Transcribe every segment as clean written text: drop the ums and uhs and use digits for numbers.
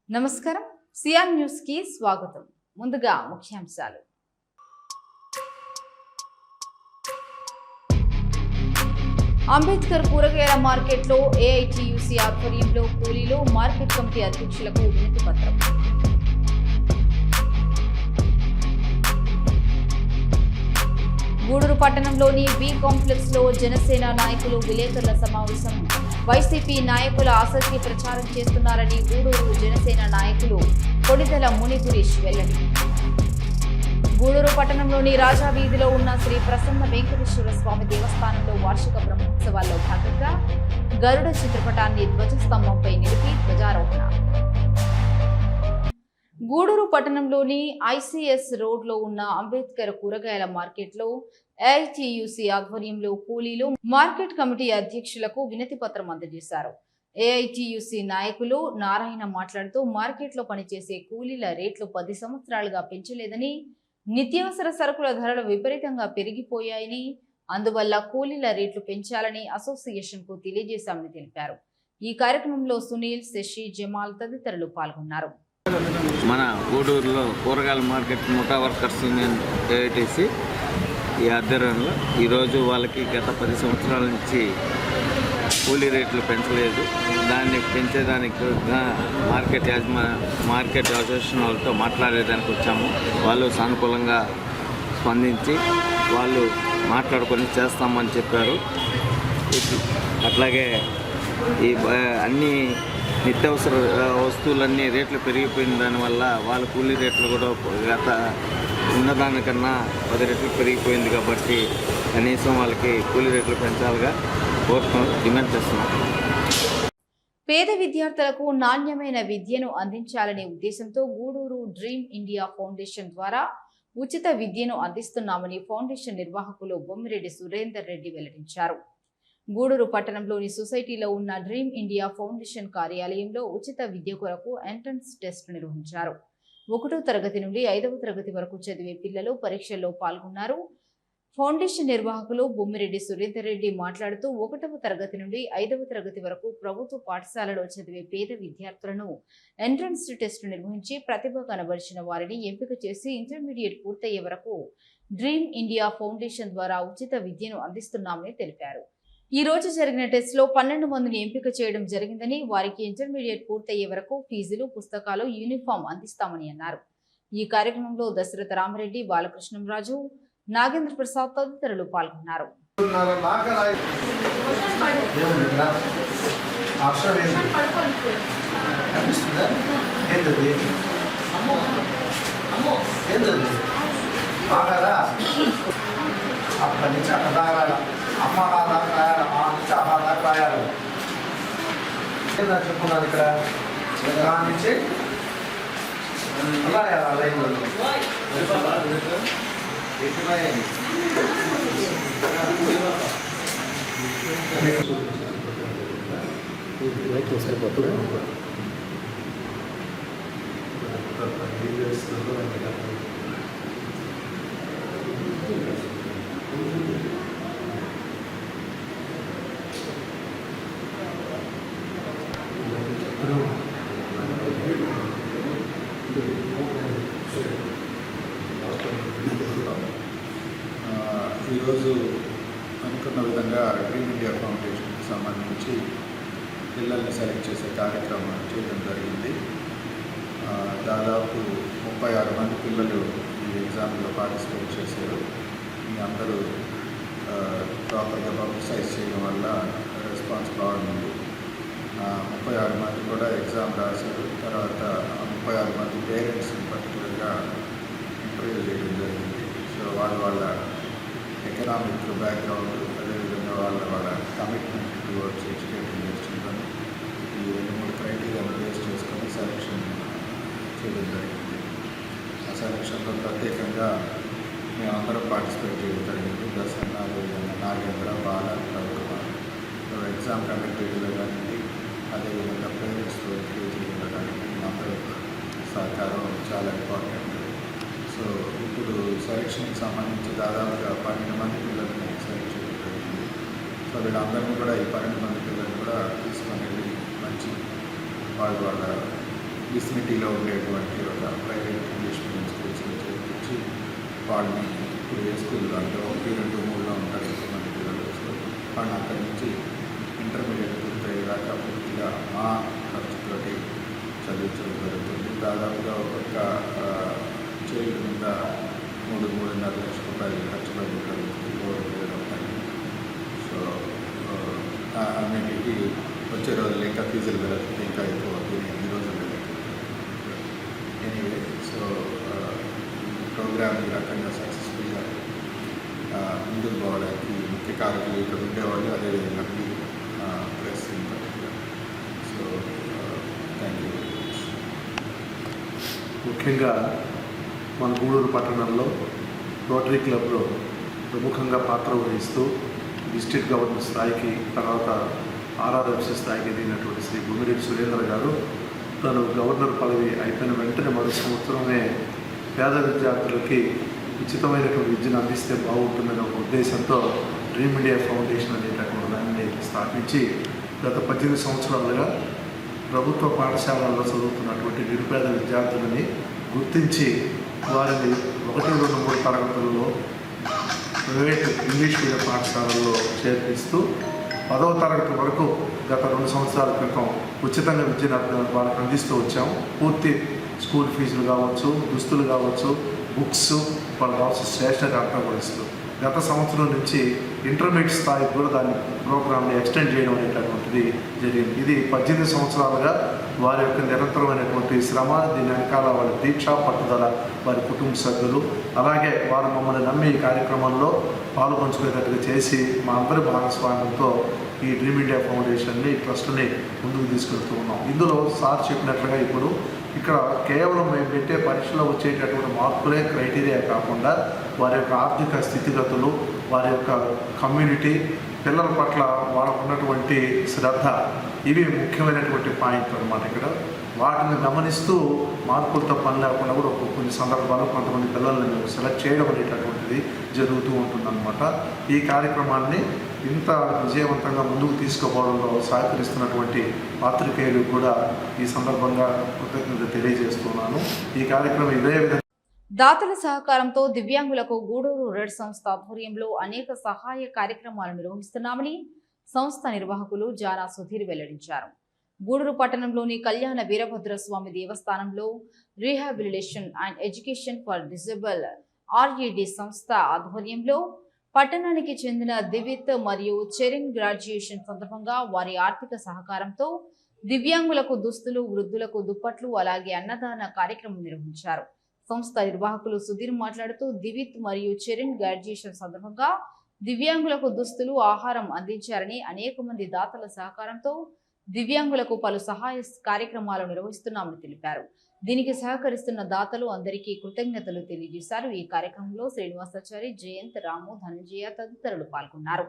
నమస్కారం CR news కి స్వాగతం. ముందుగా ముఖ్యాంశాలు. అంబేద్కర్ కూరగాయల మార్కెట్లో ఏఐటీయూసీ ఆధ్వర్యంలో కూలీలు మార్కెట్ కమిటీ అధ్యక్షులకు వినతి పత్రం. గూడూరు పట్టణంలోని బి కాంప్లెక్స్ లో జనసేన నాయకులు విలేకరుల సమావేశం. వైసీపీ నాయకుల ఆసక్తి ప్రచారం చేస్తున్నారని గూడూరు జనసేన నాయకులు కొడిదల మునిగురీష్ వెల్లడి. గూడూరు పట్టణంలోని రాజా వీధిలో ఉన్న శ్రీ ప్రసన్న వెంకటేశ్వర స్వామి దేవస్థానంలో వార్షిక బ్రహ్మోత్సవాల్లో భాగంగా గరుడ చిత్రపటాన్ని ధ్వజస్తంభంపై నిలిపి ధ్వజారోహణ. గూడూరు పట్టణంలోని ఐసీఎస్ రోడ్లో ఉన్న అంబేద్కర్ కూరగాయల మార్కెట్లో ఏఐటీయూసీ ఆధ్వర్యంలో కూలీలు మార్కెట్ కమిటీ అధ్యక్షులకు వినతి పత్రం అందజేశారు. ఏఐటీయూసీ నాయకులు నారాయణ మాట్లాడుతూ మార్కెట్లో పనిచేసే కూలీల రేట్లు 10 సంవత్సరాలుగా పెంచలేదని, నిత్యావసర సరుకుల ధరలు విపరీతంగా పెరిగిపోయాయని, అందువల్ల కూలీల రేట్లు పెంచాలని అసోసియేషన్ కు తెలియజేశామని తెలిపారు. ఈ కార్యక్రమంలో సునీల్, శశి, జమాల్ తదితరులు పాల్గొన్నారు. మన గూడూరులో కూరగాయల మార్కెట్ ముఠా వర్కర్స్ యూనియన్ ఏఐటీసీ ఈ ఆధ్వర్యంలో ఈరోజు వాళ్ళకి గత 10 సంవత్సరాల నుంచి కూలీ రేట్లు పెంచలేదు. దాన్ని పెంచేదానికి మార్కెట్ అసోసియేషన్ వాళ్ళతో మాట్లాడేదానికి వచ్చాము. వాళ్ళు సానుకూలంగా స్పందించి వాళ్ళు మాట్లాడుకొని చేస్తామని చెప్పారు. అట్లాగే ఈ అన్ని నిత్యావసర వస్తువులన్నీ రేట్లు పెరిగిపోయిన దానివల్ల వాళ్ళ కూలీ రేట్లు కూడా గత ఉన్నదానికన్నా 10 రెట్లు పెరిగిపోయింది. కాబట్టి కనీసం వాళ్ళకి కూలీ రేట్లు పెంచాలిగా డిమాండ్ చేస్తున్నాం. పేద విద్యార్థులకు నాణ్యమైన విద్యను అందించాలనే ఉద్దేశంతో గూడూరు డ్రీమ్ ఇండియా ఫౌండేషన్ ద్వారా ఉచిత విద్యను అందిస్తున్నామని ఫౌండేషన్ నిర్వాహకులు బొమ్మిరెడ్డి సురేందర్ రెడ్డి వెల్లడించారు. గూడూరు పట్టణంలోని సొసైటీలో ఉన్న డ్రీమ్ ఇండియా ఫౌండేషన్ కార్యాలయంలో ఉచిత విద్య కొరకు ఎంట్రన్స్ టెస్ట్ నిర్వహించారు. 1వ తరగతి నుండి 5వ తరగతి వరకు చదివే పిల్లలు పరీక్షల్లో పాల్గొన్నారు. ఫౌండేషన్ నిర్వాహకులు బొమ్మిరెడ్డి సురేందర్ రెడ్డి మాట్లాడుతూ 1వ తరగతి నుండి 5వ తరగతి వరకు ప్రభుత్వ పాఠశాలలో చదివే పేద విద్యార్థులను ఎంట్రన్స్ టెస్ట్ నిర్వహించి ప్రతిభ కనబరిచిన వారిని ఎంపిక చేసి ఇంటర్మీడియట్ పూర్తయ్యే వరకు డ్రీమ్ ఇండియా ఫౌండేషన్ ద్వారా ఉచిత విద్యను అందిస్తున్నామని తెలిపారు. ఈ రోజు జరిగిన టెస్ట్ లో 12 మందిని ఎంపిక చేయడం జరిగిందని, వారికి ఇంటర్మీడియట్ పూర్తయ్యే వరకు ఫీజులు, పుస్తకాలు, యూనిఫామ్ అందిస్తామని అన్నారు. ఈ కార్యక్రమంలో దశరథ రామరెడ్డి, బాలకృష్ణంరాజు, నాగేంద్ర ప్రసాద్ తదితరులు పాల్గొన్నారు. అమ్మ దాకా రాయాలి, ఆ నుంచి అమ్మ దాకా రాయాలి. చెప్పుకున్నాను ఇక్కడ దాని నుంచి అలా లైన్లో ఈరోజు అనుకున్న విధంగా డ్రీమ్ ఇండియా ఫౌండేషన్కి సంబంధించి పిల్లల్ని సెలెక్ట్ చేసే కార్యక్రమం చేయడం జరిగింది. దాదాపు 36 మంది పిల్లలు ఈ ఎగ్జామ్లో పార్టిసిపేట్ చేశారు. మీ అందరూ ప్రాపర్గా పబ్లిసైజ్ చేయడం వల్ల రెస్పాన్స్ బాగుంది. 36 మంది కూడా ఎగ్జామ్ రాశారు. తర్వాత 36 మంది పేరెంట్స్ని పర్టికులర్గా ఇంటర్వ్యూ చేయడం జరిగింది. సో వాళ్ళ ఎకనామిక్ బ్యాక్గ్రౌండ్, అదేవిధంగా వాళ్ళ కమిట్మెంట్ టువర్డ్స్ ఎడ్యుకేటింగ్ చిల్డ్రన్, ఈ 2-3 క్రైటీరియాను బేస్ చేసుకొని సెలక్షన్ చేయడం జరిగింది. ఆ సెలక్షన్లో ప్రత్యేకంగా మేమందరం పార్టిసిపేట్ చేయడం జరిగింది. దర్శన, అదేవిధంగా నాగేంద్ర, బాల, రవికుమార్. ఎగ్జామ్ కండక్టెడ్లో కానీ అదేవిధంగా పేరెంట్స్తో ఎంకరేజ్ చేయడం కానీ అందరూ సహకారం చాలా ఇంపార్టెంట్. సో ఇప్పుడు సెలక్షన్కి సంబంధించి దాదాపుగా 12 మంది పిల్లల్ని సెలెక్ట్ చేయడం జరిగింది. సో వీళ్ళందరినీ కూడా ఈ 12 మంది పిల్లల్ని కూడా తీసుకొని వెళ్ళి మంచి వాళ్ళ విసినిటీలో ఉండేటువంటి ఒక ప్రైవేట్ ఇంగ్లీష్ మీడియం స్కూల్స్ని చేర్పించి వాళ్ళని ఇప్పుడు ఏ స్కూల్లో అంటే 1, 2, 3లో ఉంటారు కొంతమంది పిల్లలు. వాళ్ళని అక్కడి నుంచి ఇంటర్మీడియట్ పూర్తయ్యేదాకా పూర్తిగా మా ఖర్చుతోటి చదివించడం జరుగుతుంది. దాదాపుగా ఒక్కొక్క చైల్డ్ మీద 3-3.5 లక్షల రూపాయలు ఖర్చు జరుగుతుంది over period of time. So అన్నింటికి వచ్చే రోజులు ఇంకా ఫీజులు పెరుగుతుంది, ఇంకా ఎక్కువ అవుతుంది ఈ రోజులు. ఎనీవే, సో ప్రోగ్రామ్ ఈ రకంగా సక్సెస్ఫుల్గా ముందుకు పోవడానికి ముఖ్య కారకులు ఇక్కడ ఉండేవాళ్ళు, అదేవిధంగా press in particular. So thank you very much. ముఖ్యంగా మన గూడూరు పట్టణంలో రోటరీ క్లబ్లో ప్రముఖంగా పాత్ర వహిస్తూ డిస్ట్రిక్ట్ గవర్నర్ స్థాయికి, తర్వాత ఆర్ఆర్ఎఫ్సి స్థాయికి ఎదిగినటువంటి శ్రీ గుమ్మిరెడ్డి సురేంద్ర గారు తను గవర్నర్ పదవి అయిపోయిన వెంటనే మరో సంవత్సరమే పేద విద్యార్థులకి ఉచితమైనటువంటి విద్యను అందిస్తే బాగుంటుందనే ఒక ఉద్దేశంతో డ్రీమ్ ఇండియా ఫౌండేషన్ అనేటటువంటి దాన్ని స్థాపించి గత 18 సంవత్సరాలుగా ప్రభుత్వ పాఠశాలల్లో చదువుతున్నటువంటి నిరుపేద విద్యార్థులని గుర్తించి వారిని 1, 2, 3 తరగతుల్లో ప్రైవేట్ ఇంగ్లీష్ మీడియం పాఠశాలల్లో చేర్పిస్తూ 10వ తరగతి వరకు గత 2 సంవత్సరాల క్రితం ఉచితంగా విద్యను వాళ్ళకి అందిస్తూ వచ్చాం. పూర్తి స్కూల్ ఫీజులు కావచ్చు, దుస్తులు కావచ్చు, బుక్స్, వాళ్ళకి కావాల్సిన స్టేషనరీ అంతా కూడా ఇస్తూ గత సంవత్సరం నుంచి ఇంటర్మీడియట్ స్థాయికి కూడా దాని ప్రోగ్రామ్ని ఎక్స్టెండ్ చేయడం అనేటటువంటిది జరిగింది. ఇది 18 సంవత్సరాలుగా వారి యొక్క నిరంతరమైనటువంటి శ్రమ, దీని వెనకాల వాళ్ళ దీక్ష పట్టుదల, వారి కుటుంబ సభ్యులు, అలాగే వారు మమ్మల్ని నమ్మి ఈ కార్యక్రమంలో పాల్గొంచుకునేటట్టుగా చేసి మా అందరి భాగస్వామ్యంతో ఈ డ్రీమ్ ఇండియా ఫౌండేషన్ని, ఈ ట్రస్ట్ని ముందుకు తీసుకెళ్తూ ఉన్నాం. ఇందులో సార్ చెప్పినట్లుగా ఇప్పుడు ఇక్కడ కేవలం మేము పెట్టే పరీక్షలో వచ్చేటటువంటి మార్కులే క్రైటీరియా కాకుండా వారి యొక్క ఆర్థిక స్థితిగతులు, వారి యొక్క కమ్యూనిటీ, పిల్లల పట్ల వాళ్ళకు ఉన్నటువంటి శ్రద్ధ, ఇవి ముఖ్యమైనటువంటి పాయింట్లు అన్నమాట. ఇక్కడ వాటిని గమనిస్తూ మార్కులతో పని లేకుండా కూడా కొన్ని సందర్భాల్లో కొంతమంది పిల్లల్ని మేము సెలెక్ట్ చేయడం అనేటటువంటిది జరుగుతూ ఉంటుందన్నమాట. ఈ కార్యక్రమాన్ని ఇంత విజయవంతంగా ముందుకు తీసుకుపోవడంలో సహకరిస్తున్నటువంటి పాత్రికేయులు కూడా ఈ సందర్భంగా కృతజ్ఞత తెలియజేస్తున్నాను. ఈ కార్యక్రమం ఇదే విధంగా దాతల సహకారంతో దివ్యాంగులకు గూడూరు రెడ్ సంస్థ ఆధ్వర్యంలో అనేక సహాయ కార్యక్రమాలు నిర్వహిస్తున్నామని సంస్థ నిర్వాహకులు జానా సుధీర్ వెల్లడించారు. గూడూరు పట్టణంలోని కళ్యాణ వీరభద్రస్వామి దేవస్థానంలో rehabilitation and education for disable RED సంస్థ ఆధ్వర్యంలో పట్టణానికి చెందిన దివిత్ మరియు చెరిన్ గ్రాడ్యుయేషన్ సందర్భంగా వారి ఆర్థిక సహకారంతో దివ్యాంగులకు దుస్తులు, వృద్ధులకు దుప్పట్లు, అలాగే అన్నదాన కార్యక్రమం నిర్వహించారు. సంస్థ నిర్వాహకులు సుధీర్ మాట్లాడుతూ దివిత్ మరియు చెరిన్ గ్రాడ్యుయేషన్ సందర్భంగా దివ్యాంగులకు దుస్తులు, ఆహారం అందించారని, అనేక మంది దాతల సహకారంతో దివ్యాంగులకు పలు సహాయ కార్యక్రమాలు నిర్వహిస్తున్నామని తెలిపారు. దీనికి సహకరిస్తున్న దాతలు అందరికీ కృతజ్ఞతలు తెలియజేశారు. ఈ కార్యక్రమంలో శ్రీనివాసాచారి, జయంత్, రాము, ధనంజయ తదితరులు పాల్గొన్నారు.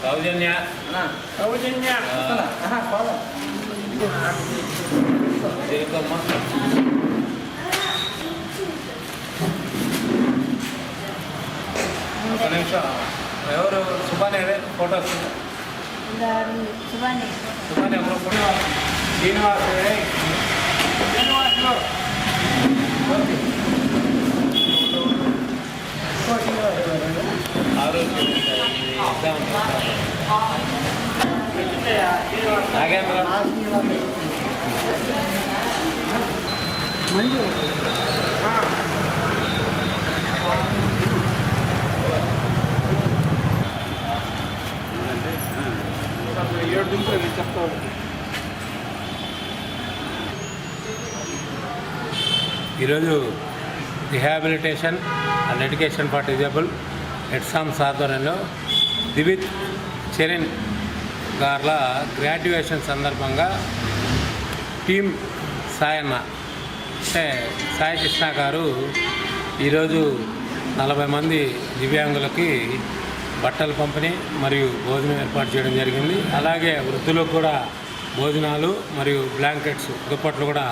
సౌజన్య ఒక నిమిషం. ఎవరు సుబాని ఫోటోస్ సుబాని ఎవరు ఫోటో శ్రీనివాస్ నాగేంద్ర ఈరోజు rehabilitation and education for disabled ఎడ్సామ్స్ ఆధ్వర్యంలో దివిత్ చరణ్ గార్ల గ్రాడ్యుయేషన్ సందర్భంగా టీమ్ సాయన్న అంటే సాయి కృష్ణ గారు ఈరోజు 40 మంది దివ్యాంగులకి బట్టల పంపిణీ మరియు భోజనం ఏర్పాటు చేయడం జరిగింది. అలాగే వృద్ధులకు కూడా భోజనాలు మరియు బ్లాంకెట్స్ దుప్పట్లు కూడా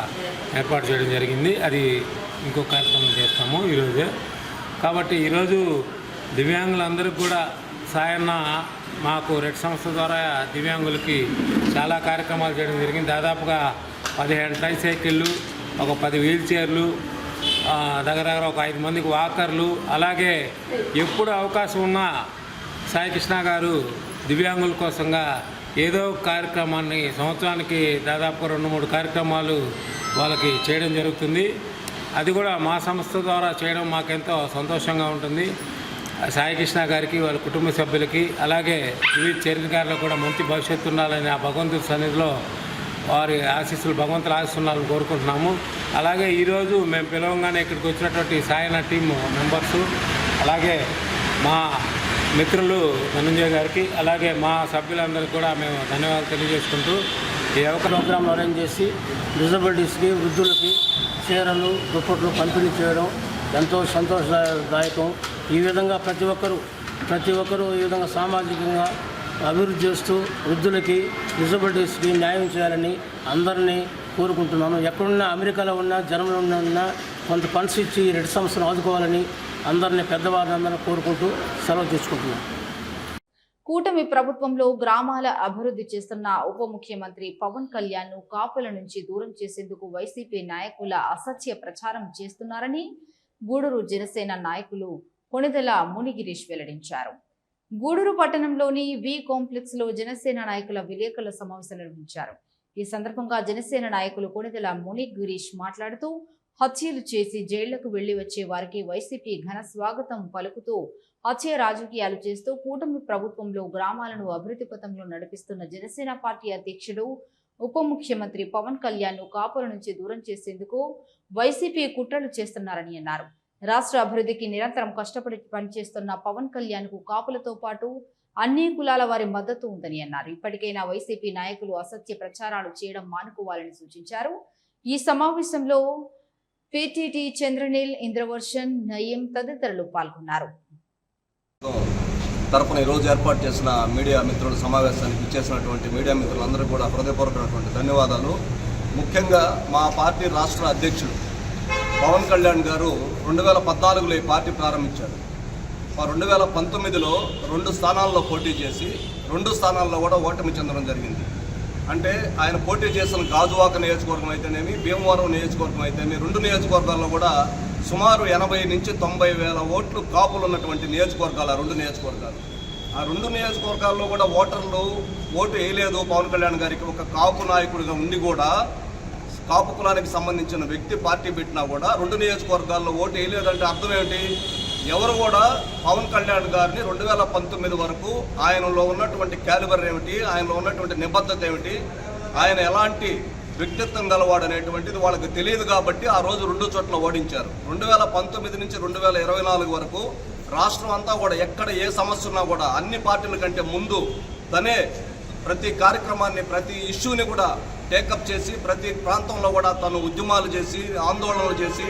ఏర్పాటు చేయడం జరిగింది. అది ఇంకో కార్యక్రమం చేస్తాము ఈరోజే. కాబట్టి ఈరోజు దివ్యాంగులందరికీ కూడా సాయన్న మాకు రెడ్ సంస్థ ద్వారా దివ్యాంగులకి చాలా కార్యక్రమాలు చేయడం జరిగింది. దాదాపుగా 15 ట్రైసైకిళ్ళు, ఒక 10 వీల్ చైర్లు, దగ్గర ఒక 5 మందికి వాకర్లు, అలాగే ఎప్పుడు అవకాశం ఉన్నా సాయి కృష్ణ గారు దివ్యాంగుల కోసంగా ఏదో కార్యక్రమాన్ని సంవత్సరానికి దాదాపు 2-3 కార్యక్రమాలు వాళ్ళకి చేయడం జరుగుతుంది. అది కూడా మా సంస్థ ద్వారా చేయడం మాకెంతో సంతోషంగా ఉంటుంది. సాయి కృష్ణ గారికి, వాళ్ళ కుటుంబ సభ్యులకి, అలాగే దివిత్ చరణ్ గారిలో కూడా మంచి భవిష్యత్తు ఉండాలని ఆ భగవంతుడి సన్నిధిలో వారి ఆశీస్సులు, భగవంతుల ఆశీస్సులను కోరుకుంటున్నాము. అలాగే ఈరోజు మేము పిలవంగానే ఇక్కడికి వచ్చినటువంటి సాయన టీమ్ మెంబర్సు, అలాగే మా మిత్రులు ధనంజయ్ గారికి, అలాగే మా సభ్యులందరికీ కూడా మేము ధన్యవాదాలు తెలియజేసుకుంటూ ఈ ప్రోగ్రాంలు అరేంజ్ చేసి డిజబిలిటీస్కి, వృద్ధులకి చీరలు, దుప్పట్లు పంపిణీ చేయడం ఎంతో సంతోషదాయకం. ఈ విధంగా ప్రతి ఒక్కరూ ఈ విధంగా సామాజికంగా అభివృద్ధి చేస్తూ వృద్ధులకి, డిజబిలిటీస్కి న్యాయం చేయాలని అందరినీ కోరుకుంటున్నాను. ఎక్కడున్నా, అమెరికాలో ఉన్నా, జర్మనీలో ఉన్నా కొంత ఫండ్స్ ఇచ్చి రెడ్ సంస్థను ఆదుకోవాలని అందరినీ పెద్దవాళ్ళందరూ కోరుకుంటూ సెలవు తీసుకుంటున్నాను. కూటమి ప్రభుత్వంలో గ్రామాల అభివృద్ధి చేస్తున్న ఉప ముఖ్యమంత్రి పవన్ కళ్యాణ్ ను కాపుల నుంచి దూరం చేసేందుకు వైసీపీ నాయకుల అసత్య ప్రచారం చేస్తున్నారని గూడూరు జనసేన నాయకులు కొణిదెల మునిగిరీష్ వెల్లడించారు. గూడూరు పట్టణంలోని వి కాంప్లెక్స్ లో జనసేన నాయకుల విలేకరుల సమావేశం నిర్వహించారు. ఈ సందర్భంగా జనసేన నాయకులు కొణిదెల మునిగిరీష్ మాట్లాడుతూ, హత్యలు చేసి జైళ్లకు వెళ్లి వచ్చే వారికి వైసీపీ ఘన స్వాగతం పలుకుతూ హత్య రాజకీయాలు చేస్తూ కూటమి ప్రభుత్వంలో గ్రామాలను అభివృద్ధి పథంలో నడిపిస్తున్న జనసేన పార్టీ అధ్యక్షుడు ఉప ముఖ్యమంత్రి పవన్ కళ్యాణ్ ను కాపుల నుంచి దూరం చేసేందుకు వైసీపీ కుట్రలు చేస్తున్నారని అన్నారు. రాష్ట్ర అభివృద్ధికి నిరంతరం కష్టపడి పనిచేస్తున్న పవన్ కళ్యాణ్ కు కాపులతో పాటు అన్ని కులాల వారి మద్దతు ఉందని అన్నారు. ఇప్పటికైనా వైసీపీ నాయకులు అసత్య ప్రచారాలు చేయడం మానుకోవాలని సూచించారు. ఈ సమావేశంలో పిటిటి చంద్రనీల్, ఇంద్రవర్షన్, నయీం తదితరులు పాల్గొన్నారు. తరపున ఈరోజు ఏర్పాటు చేసిన మీడియా మిత్రుల సమావేశానికి ఇచ్చేసినటువంటి మీడియా మిత్రులందరూ కూడా హృదయపూర్వకమైనటువంటి ధన్యవాదాలు. ముఖ్యంగా మా పార్టీ రాష్ట్ర అధ్యక్షుడు పవన్ కళ్యాణ్ గారు 2014లో ఈ పార్టీ ప్రారంభించారు. 2019లో 2 స్థానాల్లో పోటీ చేసి 2 స్థానాల్లో కూడా ఓటమి చెందడం జరిగింది. అంటే ఆయన పోటీ చేసిన గాజువాక నియోజకవర్గం అయితేనేమి, భీమవరం నియోజకవర్గం అయితేనేమి, 2 నియోజకవర్గాల్లో కూడా సుమారు 80 నుంచి 90 వేల ఓట్లు కాపులు ఉన్నటువంటి నియోజకవర్గాలు ఆ 2 నియోజకవర్గాలు. ఆ 2 నియోజకవర్గాల్లో కూడా ఓటర్లు ఓటు వేయలేదు పవన్ కళ్యాణ్ గారికి. ఒక కాపు నాయకుడిగా ఉండి కూడా, కాపు కులానికి సంబంధించిన వ్యక్తి పార్టీ పెట్టినా కూడా 2 నియోజకవర్గాల్లో ఓటు వేయలేదంటే అర్థం ఏమిటి? ఎవరు కూడా పవన్ కళ్యాణ్ గారిని 2019 వరకు ఆయనలో ఉన్నటువంటి క్యాలిబర్ ఏమిటి, ఆయనలో ఉన్నటువంటి నిబద్ధత ఏమిటి, ఆయన ఎలాంటి వ్యక్తిత్వం గలవాడు అనేటువంటిది వాళ్ళకి తెలియదు. కాబట్టి ఆ రోజు 2 చోట్ల ఓడించారు. 2019 నుంచి 2024 వరకు రాష్ట్రం అంతా కూడా ఎక్కడ ఏ సమస్య ఉన్నా కూడా అన్ని పార్టీల కంటే ముందు తనే ప్రతి కార్యక్రమాన్ని, ప్రతి ఇష్యూని కూడా టేకప్ చేసి ప్రతి ప్రాంతంలో కూడా తను ఉద్యమాలు చేసి, ఆందోళనలు చేసి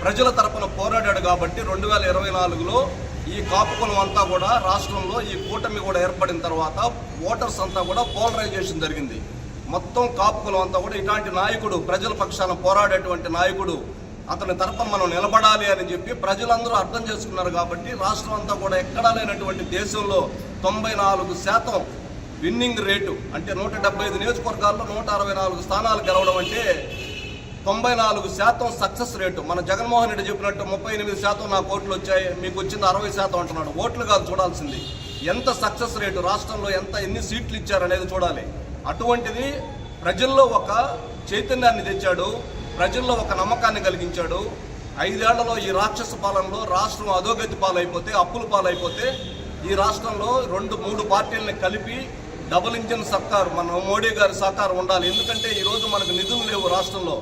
ప్రజల తరపున పోరాడాడు. కాబట్టి 2024లో ఈ కాపు కులం అంతా కూడా రాష్ట్రంలో ఈ కూటమి కూడా ఏర్పడిన తర్వాత ఓటర్స్ అంతా కూడా పోలరైజేషన్ జరిగింది. మొత్తం కాపు కులం అంతా కూడా ఇలాంటి నాయకుడు, ప్రజల పక్షాన పోరాడేటువంటి నాయకుడు, అతని తరపున మనం నిలబడాలి అని చెప్పి ప్రజలందరూ అర్థం చేసుకున్నారు. కాబట్టి రాష్ట్రం అంతా కూడా ఎక్కడా లేనటువంటి దేశంలో 94% విన్నింగ్ రేటు, అంటే 175 నియోజకవర్గాల్లో 164 స్థానాలు గెలవడం అంటే 94% సక్సెస్ రేటు. మన జగన్మోహన్ రెడ్డి చెప్పినట్టు 38% నాకు ఓట్లు వచ్చాయి, మీకు వచ్చింది 60% అంటున్నాడు. ఓట్లు కాదు చూడాల్సింది, ఎంత సక్సెస్ రేటు, రాష్ట్రంలో ఎన్ని సీట్లు ఇచ్చారనేది చూడాలి. అటువంటిది ప్రజల్లో ఒక చైతన్యాన్ని తెచ్చాడు, ప్రజల్లో ఒక నమ్మకాన్ని కలిగించాడు. 5 ఏళ్లలో ఈ రాక్షస పాలనలో రాష్ట్రం అధోగతి పాలైపోతే, అప్పుల పాలైపోతే ఈ రాష్ట్రంలో 2-3 పార్టీలని కలిపి డబుల్ ఇంజిన్ సర్కారు, మన మోడీ గారి సహకారం ఉండాలి. ఎందుకంటే ఈరోజు మనకు నిధులు లేవు రాష్ట్రంలో.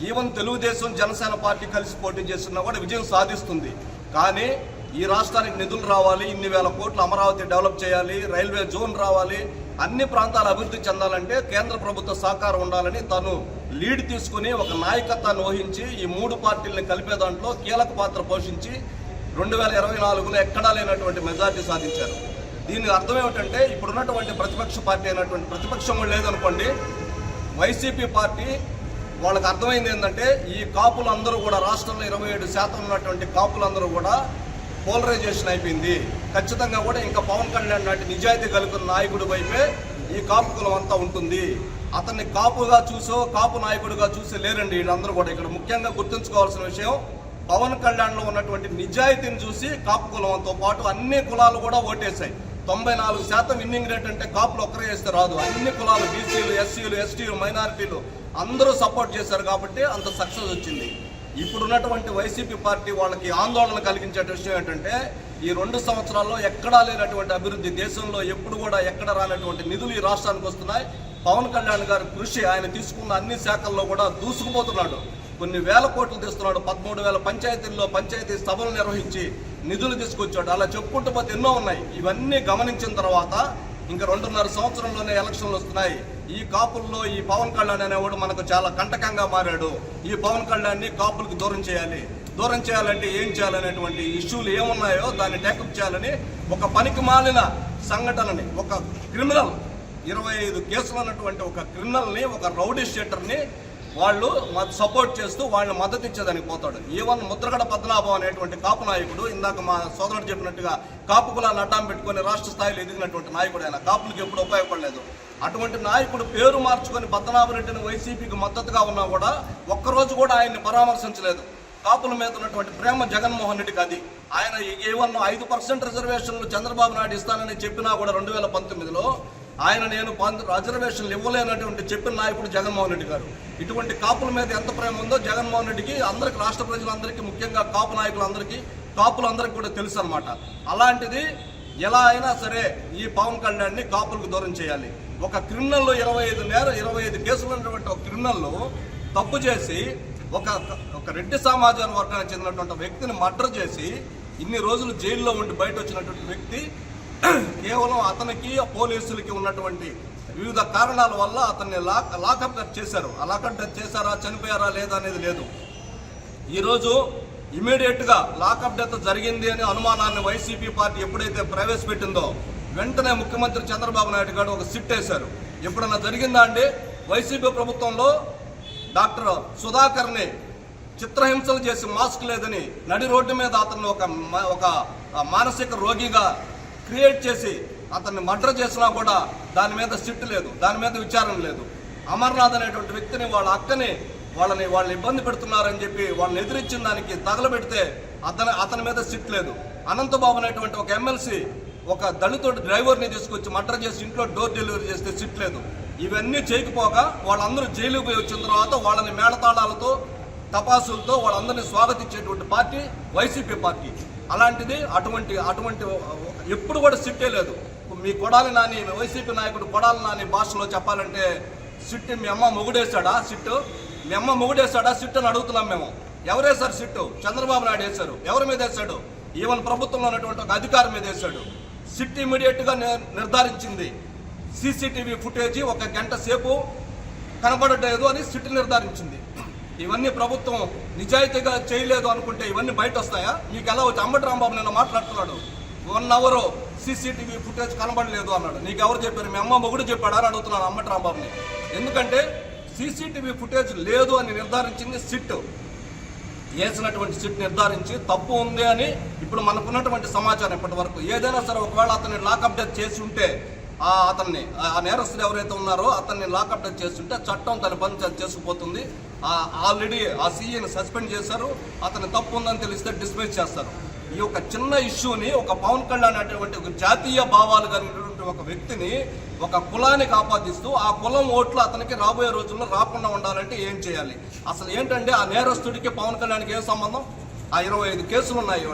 ఈవెన్ తెలుగుదేశం జనసేన పార్టీ కలిసి పోటీ చేస్తున్నా కూడా విజయం సాధిస్తుంది. కానీ ఈ రాష్ట్రానికి నిధులు రావాలి, ఇన్ని వేల కోట్లు అమరావతి డెవలప్ చేయాలి, రైల్వే జోన్ రావాలి, అన్ని ప్రాంతాలు అభివృద్ధి చెందాలంటే కేంద్ర ప్రభుత్వ సహకారం ఉండాలని తను లీడ్ తీసుకుని ఒక నాయకత్వాన్ని వహించి ఈ 3 పార్టీలను కలిపే దాంట్లో కీలక పాత్ర పోషించి 2024లో ఎక్కడా లేనటువంటి మెజార్టీ సాధించారు. దీని అర్థం ఏమిటంటే ఇప్పుడున్నటువంటి ప్రతిపక్ష పార్టీ అయినటువంటి ప్రతిపక్షం కూడా లేదనుకోండి, వైసీపీ పార్టీ వాళ్ళకి అర్థమైంది ఏంటంటే ఈ కాపులందరూ కూడా రాష్ట్రంలో 27% ఉన్నటువంటి కాపులందరూ కూడా పోలరైజేషన్ అయిపోయింది. ఖచ్చితంగా కూడా ఇంకా పవన్ కళ్యాణ్ నాటి నిజాయితీ కలిగిన నాయకుడి వైపే ఈ కాపు కులం అంతా ఉంటుంది. అతన్ని కాపుగా చూసో కాపు నాయకుడిగా చూసే లేరండి వీళ్ళందరూ కూడా. ఇక్కడ ముఖ్యంగా గుర్తుంచుకోవాల్సిన విషయం, పవన్ కళ్యాణ్లో ఉన్నటువంటి నిజాయితీని చూసి కాపు కులంతో పాటు అన్ని కులాలు కూడా ఓటేశాయి. 94% విన్నింగ్ రేట్ అంటే కాపులు ఒక్కరే వేస్తే రాదు. అన్ని కులాలు, బీసీలు, ఎస్సీలు, ఎస్టీలు, మైనారిటీలు అందరూ సపోర్ట్ చేశారు కాబట్టి అంత సక్సెస్ వచ్చింది. ఇప్పుడున్నటువంటి వైసీపీ పార్టీ వాళ్ళకి ఆందోళన కలిగించే విషయం ఏంటంటే ఈ 2 సంవత్సరాల్లో ఎక్కడా లేనటువంటి అభివృద్ధి, దేశంలో ఎప్పుడు కూడా ఎక్కడ రానటువంటి నిధులు ఈ రాష్ట్రానికి వస్తున్నాయి. పవన్ కళ్యాణ్ గారి కృషి, ఆయన తీసుకున్న అన్ని శాఖల్లో కూడా దూసుకుపోతున్నాడు. కొన్ని వేల కోట్లు తెస్తున్నాడు. 13,000 పంచాయతీల్లో పంచాయతీ సభలు నిర్వహించి నిధులు తీసుకొచ్చాడు. అలా చెప్పుకుంటూ పోతే ఎన్నో ఉన్నాయి. ఇవన్నీ గమనించిన తర్వాత ఇంకా 2.5 సంవత్సరంలోనే ఎలక్షన్లు వస్తున్నాయి. ఈ కాపుల్లో ఈ పవన్ కళ్యాణ్ అనేవాడు మనకు చాలా కంటకంగా మారాడు. ఈ పవన్ కళ్యాణ్ని కాపులకు దూరం చేయాలి. దూరం చేయాలంటే ఏం చేయాలనేటువంటి ఇష్యూలు ఏమున్నాయో దాన్ని టేకప్ చేయాలని ఒక పనికి మాలిన సంఘటనని, ఒక క్రిమినల్ 25 కేసులు ఉన్నటువంటి ఒక క్రిమినల్ని, ఒక రౌడీ షీటర్ని వాళ్ళు సపోర్ట్ చేస్తూ వాళ్ళని మద్దతు ఇచ్చేదానికి పోతాడు. ఈవెన్ ముద్రగడ పద్మనాభం అనేటువంటి కాపు నాయకుడు, ఇందాక మా సోదరుడు చెప్పినట్టుగా కాపు కులాన్ని అడ్డం పెట్టుకుని రాష్ట్ర స్థాయిలో ఎదిగినటువంటి నాయకుడు, ఆయన కాపులకు ఎప్పుడు ఉపయోగపడలేదు. అటువంటి నాయకుడు పేరు మార్చుకొని పద్మనాభరెడ్డిని వైసీపీకి మద్దతుగా ఉన్నా కూడా ఒక్కరోజు కూడా ఆయన్ని పరామర్శించలేదు. కాపుల మీద ఉన్నటువంటి ప్రేమ జగన్మోహన్ రెడ్డికి అది. ఆయన ఈవెన్ 5% రిజర్వేషన్లు చంద్రబాబు నాయుడు ఇస్తానని చెప్పినా కూడా 2019లో ఆయన నేను రిజర్వేషన్లు ఇవ్వలేనటువంటి చెప్పిన నాయకుడు జగన్మోహన్ రెడ్డి గారు. ఇటువంటి కాపుల మీద ఎంత ప్రేమ ఉందో జగన్మోహన్ రెడ్డికి, అందరికి, రాష్ట్ర ప్రజలందరికీ, ముఖ్యంగా కాపు నాయకులందరికీ, కాపులందరికీ కూడా తెలుసు అనమాట. అలాంటిది ఎలా అయినా సరే ఈ పవన్ కళ్యాణ్ని కాపులకు దూరం చేయాలి. ఒక క్రిమినల్లో 25 కేసులు ఉన్నటువంటి ఒక క్రిమినల్లో తప్పు చేసి ఒక రెడ్డి సమాజ వర్గానికి చెందినటువంటి వ్యక్తిని మర్డర్ చేసి ఇన్ని రోజులు జైల్లో ఉండి బయట వచ్చినటువంటి వ్యక్తి కేవలం అతనికి పోలీసులకి ఉన్నటువంటి వివిధ కారణాల వల్ల అతన్ని లాకప్ డెత్ చేశారు. ఆ లాకప్ డెత్ చేశారా, చనిపోయారా లేదా అనేది లేదు. ఈరోజు ఇమీడియట్గా లాకప్ డెత్ జరిగింది అనే అనుమానాన్ని వైసీపీ పార్టీ ఎప్పుడైతే ప్రవేశపెట్టిందో వెంటనే ముఖ్యమంత్రి చంద్రబాబు నాయుడు గారు ఒక సిట్ వేశారు. ఎప్పుడన్నా జరిగిందా అండి? వైసీపీ ప్రభుత్వంలో డాక్టర్ సుధాకర్ని చిత్రహింసలు చేసి మాస్క్ లేదని నడి రోడ్డు మీద అతన్ని ఒక మానసిక రోగిగా క్రియేట్ చేసి అతన్ని మర్డర్ చేసినా కూడా దాని మీద సిట్ లేదు, దాని మీద విచారణ లేదు. అమర్నాథ్ అనేటువంటి వ్యక్తిని వాళ్ళ అక్కని వాళ్ళని ఇబ్బంది పెడుతున్నారని చెప్పి వాళ్ళని ఎదిరించిన దానికి తగలబెడితే అతని మీద సిట్ లేదు. అనంతబాబు అనేటువంటి ఒక ఎమ్మెల్సీ ఒక దళిత డ్రైవర్ని తీసుకొచ్చి మర్డర్ చేసి ఇంట్లో డోర్ డెలివరీ చేస్తే సిట్ లేదు. ఇవన్నీ చేయకపోగా వాళ్ళందరూ జైలుకు పోయి వచ్చిన తర్వాత వాళ్ళని మేళతాళాలతో, తపాసులతో వాళ్ళందరినీ స్వాగతించేటువంటి పార్టీ వైసీపీ పార్టీ. అలాంటిది అటువంటి ఎప్పుడు కూడా సిట్టే లేదు. మీ కొడాలి నాని, వైసీపీ నాయకుడు కొడాలి నాని భాషలో చెప్పాలంటే సిట్టు మీ అమ్మ మొగుడేశాడా సిట్టు? మీ అమ్మ మొగుడేశాడా సిట్టు అని అడుగుతున్నాం మేము. ఎవరేశారు సిట్టు? చంద్రబాబు నాయుడు వేశారు. ఎవరి మీద వేశాడు? ఈవెన్ ప్రభుత్వంలో ఉన్నటువంటి ఒక అధికారి మీద వేశాడు. సిట్ ఇమీడియట్గా నిర్ధారించింది. సీసీటీవీ ఫుటేజీ 1 గంట సేపు కనబడలేదు అని సిట్ నిర్ధారించింది. ఇవన్నీ ప్రభుత్వం నిజాయితీగా చేయలేదు అనుకుంటే ఇవన్నీ బయట వస్తాయా? మీకు ఎలా వచ్చి అంబటి రాంబాబు నిన్న మాట్లాడుతున్నాడు, 1 అవర్ సీసీటీవీ ఫుటేజ్ కనబడలేదు అన్నాడు. నీకు ఎవరు చెప్పారు? మీ అమ్మ మొగుడు చెప్పాడా అని అడుగుతున్నాను అంబటి రాంబాబుని. ఎందుకంటే సీసీటీవీ ఫుటేజ్ లేదు అని నిర్ధారించింది సిట్. వేసినటువంటి సిట్ నిర్ధారించి తప్పు ఉంది అని ఇప్పుడు మనకున్నటువంటి సమాచారం ఇప్పటి వరకు. ఏదైనా సరే ఒకవేళ అతన్ని లాకప్ డెత్ చేసి ఉంటే ఆ నేరస్తులు ఎవరైతే ఉన్నారో అతన్ని లాకప్ డెత్ చేస్తుంటే చట్టం తన పని చేసుకుపోతుంది. ఆల్రెడీ ఆ సీఏని సస్పెండ్ చేశారు. అతని తప్పు ఉందని తెలిస్తే డిస్మిస్ చేస్తారు. ఈ యొక్క చిన్న ఇష్యూని ఒక పవన్ కళ్యాణ్ అనేటువంటి ఒక జాతీయ భావాలు కలిగినటువంటి ఒక వ్యక్తిని ఒక కులానికి ఆపాదిస్తూ ఆ కులం ఓట్లు అతనికి రాబోయే రోజుల్లో రాకుండా ఉండాలంటే ఏం చేయాలి? అసలు ఏంటంటే ఆ నేరస్తుడికి పవన్ కళ్యాణ్కి ఏం సంబంధం? ఆ 25 కేసులు ఉన్నాయి.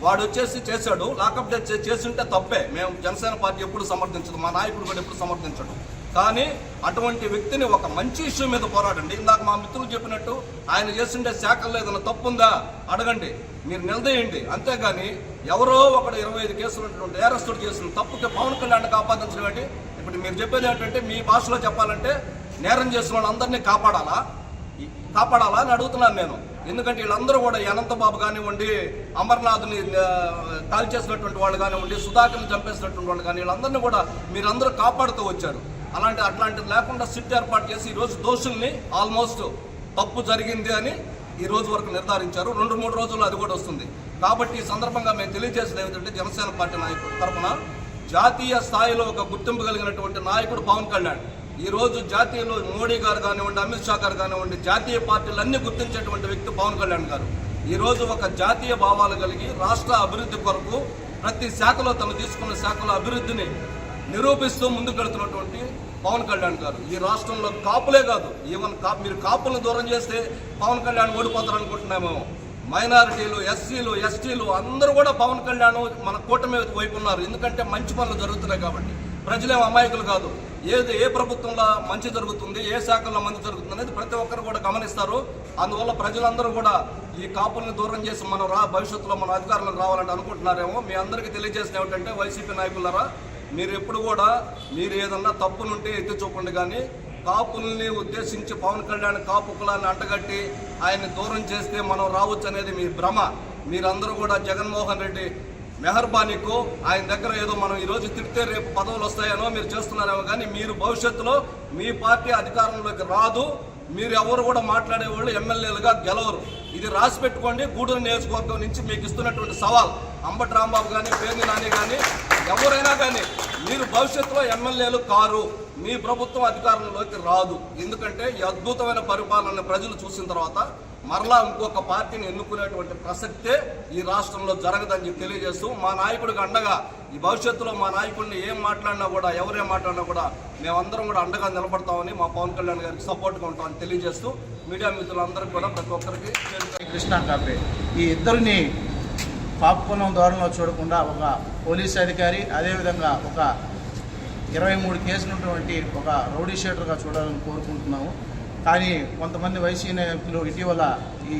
వాడు వచ్చేసి చేశాడు, లాకప్ డెత్ చేస్తుంటే తప్పే. మేము జనసేన పార్టీ ఎప్పుడు సమర్థించదు, మా నాయకుడు కూడా ఎప్పుడు సమర్థించడు. కానీ అటువంటి వ్యక్తిని ఒక మంచి ఇష్యూ మీద పోరాడండి. ఇందాక మా మిత్రులు చెప్పినట్టు ఆయన చేస్తుండే శాఖల్లో ఏదైనా తప్పు ఉందా అడగండి, మీరు నిలదీయండి. అంతేగాని ఎవరో ఒకడు 25 కేసులు ఉన్నటువంటి నేరస్తుడు చేసిన తప్పుకి పవన్ కళ్యాణ్కి ఆపాదించడం ఏంటి? ఇప్పుడు మీరు చెప్పేది ఏంటంటే, మీ భాషలో చెప్పాలంటే నేరం చేసిన వాళ్ళందరినీ కాపాడాలా అని అడుగుతున్నాను నేను. ఎందుకంటే వీళ్ళందరూ కూడా అనంతబాబు కానివ్వండి, అమర్నాథ్ని కాల్ చేసినటువంటి వాళ్ళు కానివ్వండి, సుధాకర్ని చంపేసినటువంటి వాళ్ళు కానీ, వీళ్ళందరినీ కూడా మీరందరూ కాపాడుతూ వచ్చారు. అట్లాంటిది లేకుండా సిట్ ఏర్పాటు చేసి ఈరోజు దోషుల్ని ఆల్మోస్ట్ తప్పు జరిగింది అని ఈ రోజు వరకు నిర్ధారించారు. 2-3 రోజుల్లో అది కూడా వస్తుంది. కాబట్టి ఈ సందర్భంగా మేము తెలియజేసేది ఏమిటంటే, జనసేన పార్టీ నాయకుల తరఫున జాతీయ స్థాయిలో ఒక గుర్తింపు కలిగినటువంటి నాయకుడు పవన్ కళ్యాణ్. ఈరోజు జాతీయంలో మోడీ గారు కానివ్వండి, అమిత్ షా గారు కానివ్వండి, జాతీయ పార్టీలన్నీ గుర్తించేటువంటి వ్యక్తి పవన్ కళ్యాణ్ గారు. ఈరోజు ఒక జాతీయ భావాలు కలిగి రాష్ట్ర అభివృద్ధి కొరకు ప్రతి శాఖలో తను తీసుకున్న శాఖల అభివృద్ధిని నిరూపిస్తూ ముందుకు వెళుతున్నటువంటి పవన్ కళ్యాణ్ గారు. ఈ రాష్ట్రంలో కాపులే కాదు, ఈవెన్ మీరు కాపులను దూరం చేస్తే పవన్ కళ్యాణ్ ఓడిపోతారు అనుకుంటున్నామేమో. మైనారిటీలు, ఎస్సీలు, ఎస్టీలు అందరూ కూడా పవన్ కళ్యాణ్ మన కూటమి వైపు ఉన్నారు. ఎందుకంటే మంచి పనులు జరుగుతున్నాయి కాబట్టి. ప్రజలేం అమాయకులు కాదు. ఏ ప్రభుత్వంలో మంచి జరుగుతుంది, ఏ శాఖల్లో మంచి జరుగుతుంది అనేది ప్రతి ఒక్కరు కూడా గమనిస్తారు. అందువల్ల ప్రజలందరూ కూడా ఈ కాపుల్ని దూరం చేసి మనం భవిష్యత్తులో మన అధికారులకు రావాలని అనుకుంటున్నారేమో. మీ అందరికీ తెలియజేసిన ఏమిటంటే, వైసీపీ నాయకులారా, మీరు ఎప్పుడు కూడా మీరు ఏదన్నా తప్పునుంటే ఎత్తి చూపండి. కానీ కాపుల్ని ఉద్దేశించి పవన్ కళ్యాణ్ కాపు కులాన్ని అంటగట్టి ఆయన్ని దూరం చేస్తే మనం రావచ్చు అనేది మీ భ్రమ. మీరందరూ కూడా జగన్మోహన్ రెడ్డి మెహర్బానీకు ఆయన దగ్గర ఏదో మనం ఈరోజు తిడితే రేపు పదవులు వస్తాయనో మీరు చేస్తున్నారేమో. కానీ మీరు భవిష్యత్తులో మీ పార్టీ అధికారంలోకి రాదు. మీరు ఎవరు కూడా మాట్లాడేవాళ్ళు ఎమ్మెల్యేలుగా గెలవరు. ఇది రాసి పెట్టుకోండి. గూడూరు నియోజకవర్గం నుంచి మీకు ఇస్తున్నటువంటి సవాల్, అంబటి రాంబాబు కానీ, పేర్ని నాని కానీ, ఎవరైనా కానీ మీరు భవిష్యత్తులో ఎమ్మెల్యేలు కారు. మీ ప్రభుత్వం అధికారంలోకి రాదు. ఎందుకంటే ఈ అద్భుతమైన పరిపాలన ప్రజలు చూసిన తర్వాత మరలా ఇంకొక పార్టీని ఎన్నుకునేటువంటి ప్రసక్తే ఈ రాష్ట్రంలో జరగదని తెలియజేస్తూ, మా నాయకుడికి అండగా ఈ భవిష్యత్తులో మా నాయకుడిని ఏం మాట్లాడినా కూడా, ఎవరేం మాట్లాడినా కూడా మేమందరం కూడా అండగా నిలబడతామని, మా పవన్ కళ్యాణ్ గారికి సపోర్ట్గా ఉంటామని తెలియజేస్తూ, మీడియా మిత్రులందరికీ కూడా ప్రతి ఒక్కరికి కృష్ణ కాపే ఈ ఇద్దరిని కాపుకున్న ధోరణిలో చూడకుండా ఒక పోలీస్ అధికారి, అదేవిధంగా ఒక 23 కేసులు ఉన్నటువంటి ఒక రౌడీ షీటర్గా చూడాలని కోరుకుంటున్నాము. కానీ కొంతమంది వైసీపీ నాయకులు ఇటీవల ఈ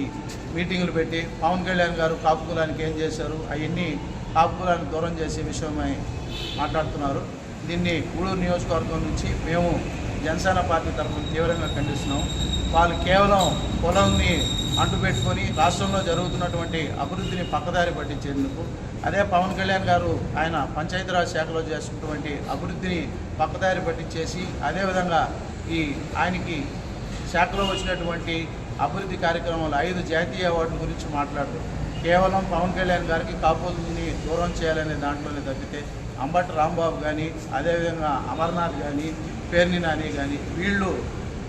మీటింగులు పెట్టి పవన్ కళ్యాణ్ గారు కాపు కులానికి ఏం చేశారు, అవన్నీ కాపు కులాన్ని దూరం చేసే విషయమై మాట్లాడుతున్నారు. దీన్ని గూడూరు నియోజకవర్గం నుంచి మేము జనసేన పార్టీ తరఫున తీవ్రంగా ఖండిస్తున్నాం. వాళ్ళు కేవలం కులాన్ని అంటుపెట్టుకొని రాష్ట్రంలో జరుగుతున్నటువంటి అభివృద్ధిని పక్కదారి పట్టించేందుకు, అదే పవన్ కళ్యాణ్ గారు ఆయన పంచాయతీరాజ్ శాఖలో చేస్తున్నటువంటి అభివృద్ధిని పక్కదారి పట్టించేసి, అదేవిధంగా ఆయనకి శాఖలో వచ్చినటువంటి అభివృద్ధి కార్యక్రమాలు 5 జాతీయ అవార్డుల గురించి మాట్లాడరు. కేవలం పవన్ కళ్యాణ్ గారికి కాపుల్ని దూరం చేయాలనే దాంట్లోనే తప్పితే అంబటి రాంబాబు కానీ, అదేవిధంగా అమర్నాథ్ కానీ, పేర్ని నాని కానీ వీళ్ళు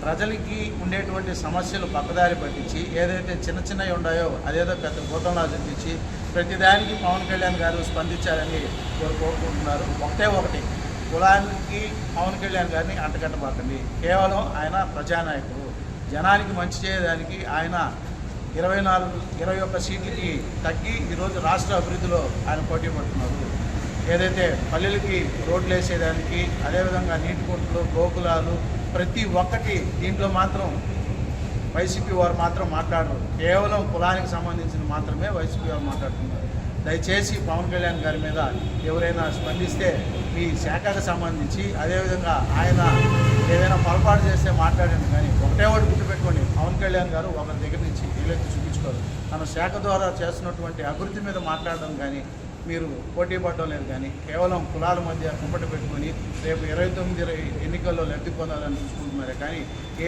ప్రజలకి ఉండేటువంటి సమస్యలు పక్కదారి పట్టించి ఏదైతే చిన్నవి ఉన్నాయో అదేదో పెద్ద భూతంలా చూపించి ప్రతిదానికి పవన్ కళ్యాణ్ గారు స్పందించాలని కోరుకుంటున్నారు. ఒకటి కులానికి పవన్ కళ్యాణ్ గారిని అంటగట్టబాకండి. కేవలం ఆయన ప్రజానాయకుడు. జనానికి మంచి చేయడానికి ఆయన 21 సీట్లకి తగ్గి ఈరోజు రాష్ట్ర అభివృద్ధిలో ఆయన పోటీ పడుతున్నారు. ఏదైతే పల్లెలకి రోడ్లు వేసేదానికి, అదేవిధంగా నీటి కుంటలు, గోకులాలు, ప్రతి ఒక్కటి దీంట్లో మాత్రం వైసీపీ వారు మాత్రం మాట్లాడరు. కేవలం కులానికి సంబంధించిన మాత్రమే వైసీపీ వారు మాట్లాడుతున్నారు. దయచేసి పవన్ కళ్యాణ్ గారి మీద ఎవరైనా స్పందిస్తే మీ శాఖకు సంబంధించి, అదేవిధంగా ఆయన ఏదైనా పొరపాటు చేస్తే మాట్లాడండి. కానీ ఒకటే గుర్తుపెట్టుకోండి, పవన్ కళ్యాణ్ గారు ఒకరి దగ్గర నుంచి వీళ్ళకి చూపించుకోరు. తన శాఖ ద్వారా చేస్తున్నటువంటి అభివృద్ధి మీద మాట్లాడడం కానీ మీరు పోటీ పడడం లేదు. కానీ కేవలం కులాల మధ్య కుంపట పెట్టుకొని రేపు 29 ఎన్నికల్లో లబ్ధి పొందాలని చూసుకుంటున్నారు. కానీ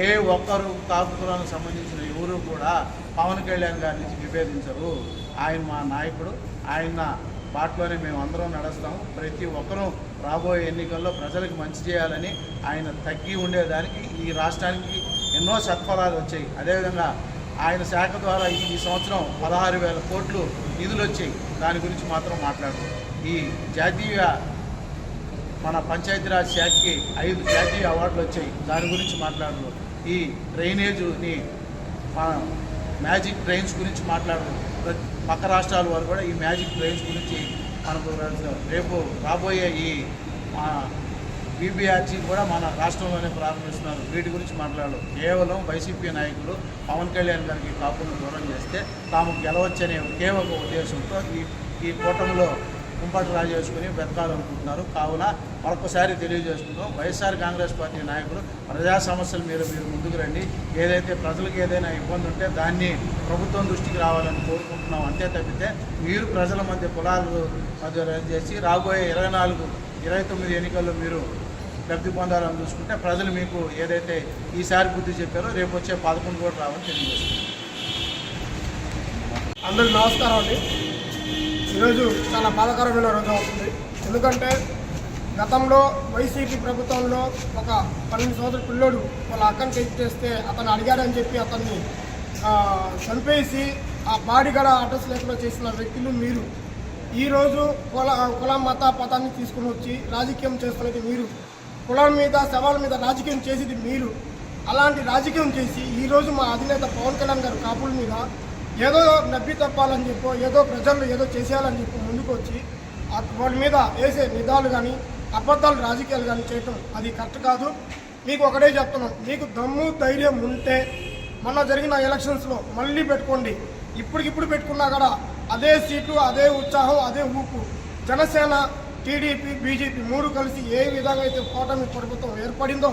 ఏ ఒక్కరు కాపు కులాలకు సంబంధించిన ఎవరు కూడా పవన్ కళ్యాణ్ గారి నుంచి విభేదించరు. ఆయన మా నాయకుడు. ఆయన బాటలోనే మేము అందరం నడుస్తాము. ప్రతి ఒక్కరూ రాబోయే ఎన్నికల్లో ప్రజలకు మంచి చేయాలని, ఆయన తగ్గి ఉండేదానికి ఈ రాష్ట్రానికి ఎన్నో సత్ఫలాలు వచ్చాయి. అదేవిధంగా ఆయన శాఖ ద్వారా ఈ సంవత్సరం 16,000 కోట్లు నిధులు వచ్చాయి. దాని గురించి మాత్రం మాట్లాడరు. ఈ జాతీయ మన పంచాయతీరాజ్ శాఖకి 5 జాతీయ అవార్డులు వచ్చాయి. దాని గురించి మాట్లాడరు. ఈ డ్రైనేజ్ని మన మ్యాజిక్ ట్రైన్స్ గురించి మాట్లాడరు. పక్క రాష్ట్రాల వారు కూడా ఈ మ్యాజిక్ ట్రైన్స్ గురించి మనకు రేపు రాబోయే ఈ బీబీఆర్జీ కూడా మన రాష్ట్రంలోనే ప్రారంభిస్తున్నారు. వీటి గురించి మాట్లాడారు. కేవలం వైసీపీ నాయకులు పవన్ కళ్యాణ్ గారికి కాపులను దూరం చేస్తే తాము గెలవచ్చనే ఒకే ఒక ఉద్దేశంతో ఈ కూటమిలో కుంపటి రాజు చేసుకుని బతకాలనుకుంటున్నారు. కావున మరొకసారి తెలియజేస్తున్నాం, వైఎస్ఆర్ కాంగ్రెస్ పార్టీ నాయకులు ప్రజా సమస్యలు మీరు ముందుకు రండి. ఏదైతే ప్రజలకు ఏదైనా ఇబ్బంది ఉంటే దాన్ని ప్రభుత్వం దృష్టికి రావాలని కోరుకుంటున్నాం. అంతే తప్పితే మీరు ప్రజల మధ్య కులాలు మధ్య చేసి రాబోయే 24-29 ఎన్నికల్లో మీరు లబ్ధి పొందాలని చూసుకుంటే ప్రజలు మీకు ఏదైతే ఈసారి బుద్ధి చెప్పారో రేపు వచ్చే 11 కూడా రావాలని తెలియజేస్తున్నాం. అందరికీ నమస్కారం అండి. ఈరోజు చాలా బాధాకరమైన రోజు అవుతుంది. ఎందుకంటే గతంలో వైసీపీ ప్రభుత్వంలో ఒక 12 సంవత్సరాల పిల్లోడు వాళ్ళ అక్కని టెస్ట్ చేస్తే అతను అడిగాడని చెప్పి అతన్ని చంపేసి ఆ బాడీ కూడా అడ్రస్ లేకుండా చేసిన వ్యక్తులు మీరు. ఈరోజు కుల మత పతాన్ని తీసుకుని వచ్చి రాజకీయం చేస్తున్నది మీరు. కులం మీద శవాల మీద రాజకీయం చేసేది మీరు. అలాంటి రాజకీయం చేసి ఈరోజు మా అధినేత పవన్ కళ్యాణ్ గారు కాపుల మీద ఏదో నబ్బి తప్పాలని చెప్పో ఏదో ప్రజలు ఏదో చేసేయాలని చెప్పి ముందుకు వచ్చి వాళ్ళ మీద వేసే నిదాలు కానీ అబద్ధాలు రాజకీయాలు కానీ చేయటం అది కరెక్ట్ కాదు. మీకు ఒకటే చెప్తున్నాం, మీకు దమ్ము ధైర్యం ఉంటే మొన్న జరిగిన ఎలక్షన్స్లో మళ్ళీ పెట్టుకోండి. ఇప్పటికిప్పుడు పెట్టుకున్నా కూడా అదే సీటు, అదే ఉత్సాహం, అదే ఊపు. జనసేన, టీడీపీ, బీజేపీ 3 కలిసి ఏ విధంగా అయితే కూటమి ప్రభుత్వం ఏర్పడిందో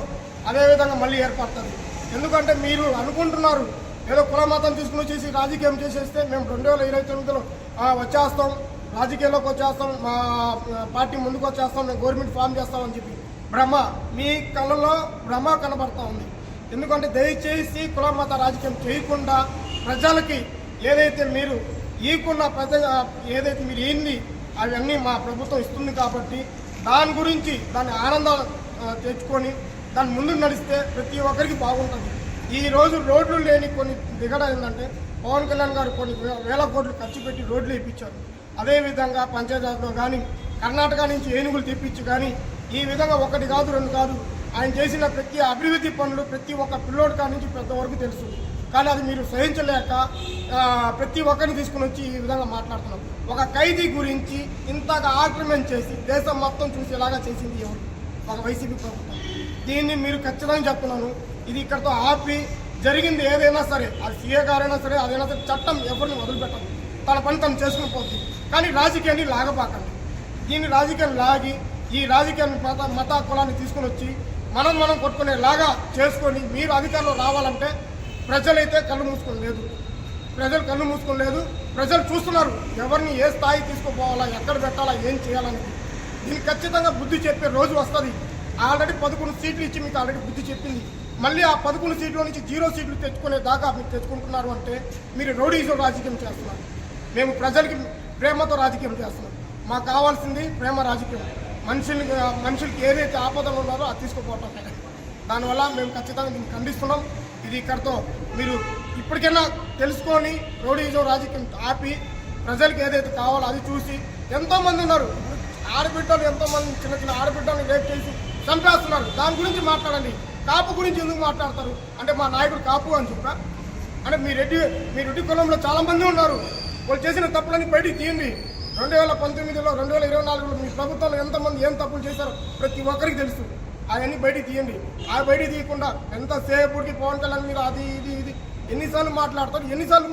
అదే విధంగా మళ్ళీ ఏర్పడుతుంది. ఎందుకంటే మీరు అనుకుంటున్నారు ఏదో కుల మతం తీసుకుని వచ్చేసి రాజకీయం చేసేస్తే మేము 2029లో వచ్చేస్తాం, రాజకీయాల్లోకి వచ్చేస్తాం, మా పార్టీ ముందుకు వచ్చేస్తాం, మేము గవర్నమెంట్ ఫామ్ చేస్తామని చెప్పి భ్రమ, మీ కళ్ళలో భ్రమ కనబడతా ఉంది. ఎందుకంటే దయచేసి కుల మత రాజకీయం చేయకుండా ప్రజలకి ఏదైతే మీరు ఈకున్న ఏదైతే మీరు ఏంది అవన్నీ మా ప్రభుత్వం ఇస్తుంది కాబట్టి దాని గురించి దాని ఆనందాలు తెచ్చుకొని దాని ముందుకు నడిస్తే ప్రతి ఒక్కరికి బాగుంటుంది. ఈరోజు రోడ్లు లేని కొన్ని దిగడం ఏంటంటే పవన్ కళ్యాణ్ గారు కొన్ని వేల కోట్లు ఖర్చు పెట్టి రోడ్లు వేయించారు. అదేవిధంగా పంచాయతీలో కానీ కర్ణాటక నుంచి ఏనుగులు తెప్పించి కానీ ఈ విధంగా 1 కాదు 2 కాదు ఆయన చేసిన ప్రతి అభివృద్ధి పనులు ప్రతి ఒక్క పిల్లోడి కాడి నుంచి పెద్ద వరకు తెలుసు. కానీ అది మీరు సహించలేక ప్రతి ఒక్కరిని తీసుకుని వచ్చి ఈ విధంగా మాట్లాడుతున్నారు. ఒక ఖైదీ గురించి ఇంతగా ఆక్రమణ చేసి దేశం మొత్తం చూసేలాగా చేసింది ఎవరు? ఒక వైసీపీ ప్రభుత్వం. దీన్ని మీరు ఖచ్చితంగా చెప్తున్నాను, ఇది ఇక్కడతో ఆపి జరిగింది ఏదైనా సరే, అది సీఏ గారైనా సరే అదైనా సరే చట్టం ఎవరిని వదిలిపెట్టదు, తన పని తను చేసుకుని పోతుంది. కానీ రాజకీయాన్ని లాగబాకండి. దీన్ని రాజకీయాన్ని లాగి ఈ రాజకీయాన్ని మత కులాన్ని తీసుకుని వచ్చి మనం కొట్టుకునేలాగా చేసుకొని మీరు అధికారంలో రావాలంటే ప్రజలైతే కళ్ళు మూసుకొని లేదు. ప్రజలు కళ్ళు మూసుకొని లేదు. ప్రజలు చూస్తున్నారు ఎవరిని ఏ స్థాయి తీసుకుపోవాలా, ఎక్కడ పెట్టాలా, ఏం చేయాలని. దీనికి ఖచ్చితంగా బుద్ధి చెప్పే రోజు వస్తుంది. ఆల్రెడీ 11 సీట్లు ఇచ్చి మీకు ఆల్రెడీ బుద్ధి చెప్పింది. మళ్ళీ ఆ 11 సీట్ల నుంచి 0 సీట్లు తెచ్చుకునే దాకా మీరు తెచ్చుకుంటున్నారు అంటే మీరు రౌడీజం రాజకీయం చేస్తున్నారు. మేము ప్రజలకి ప్రేమతో రాజకీయం చేస్తున్నాం. మాకు కావాల్సింది ప్రేమ రాజకీయం. మనుషులకి ఏదైతే ఆపదలు ఉన్నారో అది తీసుకుపోవటం. దానివల్ల మేము ఖచ్చితంగా దీన్ని ఖండిస్తున్నాం. ఇది ఇక్కడితో మీరు ఇప్పటికైనా తెలుసుకొని రౌడీజం రాజకీయం ఆపి ప్రజలకు ఏదైతే కావాలో అది చూసి ఎంతోమంది ఉన్నారు. ఆడబిడ్డలు ఎంతోమంది చిన్న ఆడబిడ్డలను రేపు చేసి చంపేస్తున్నారు. దాని గురించి మాట్లాడండి. కాపు గురించి ఎందుకు మాట్లాడతారు అంటే మా నాయకుడు కాపు అని చెప్పా అంటే మీ రెడ్డి కులంలో చాలామంది ఉన్నారు. వాళ్ళు చేసిన తప్పులన్నీ బయటికి తీయండి. 2019లో 2024లో మీ ప్రభుత్వంలో ఎంతమంది ఏం తప్పులు చేశారో ప్రతి ఒక్కరికి తెలుసు. అవన్నీ బయటికి తీయండి. ఆ బయటికి తీయకుండా ఎంతసేపటికి పవన్ కళ్యాణ్ మీరు అది ఇది ఎన్నిసార్లు మాట్లాడతారు, ఎన్నిసార్లు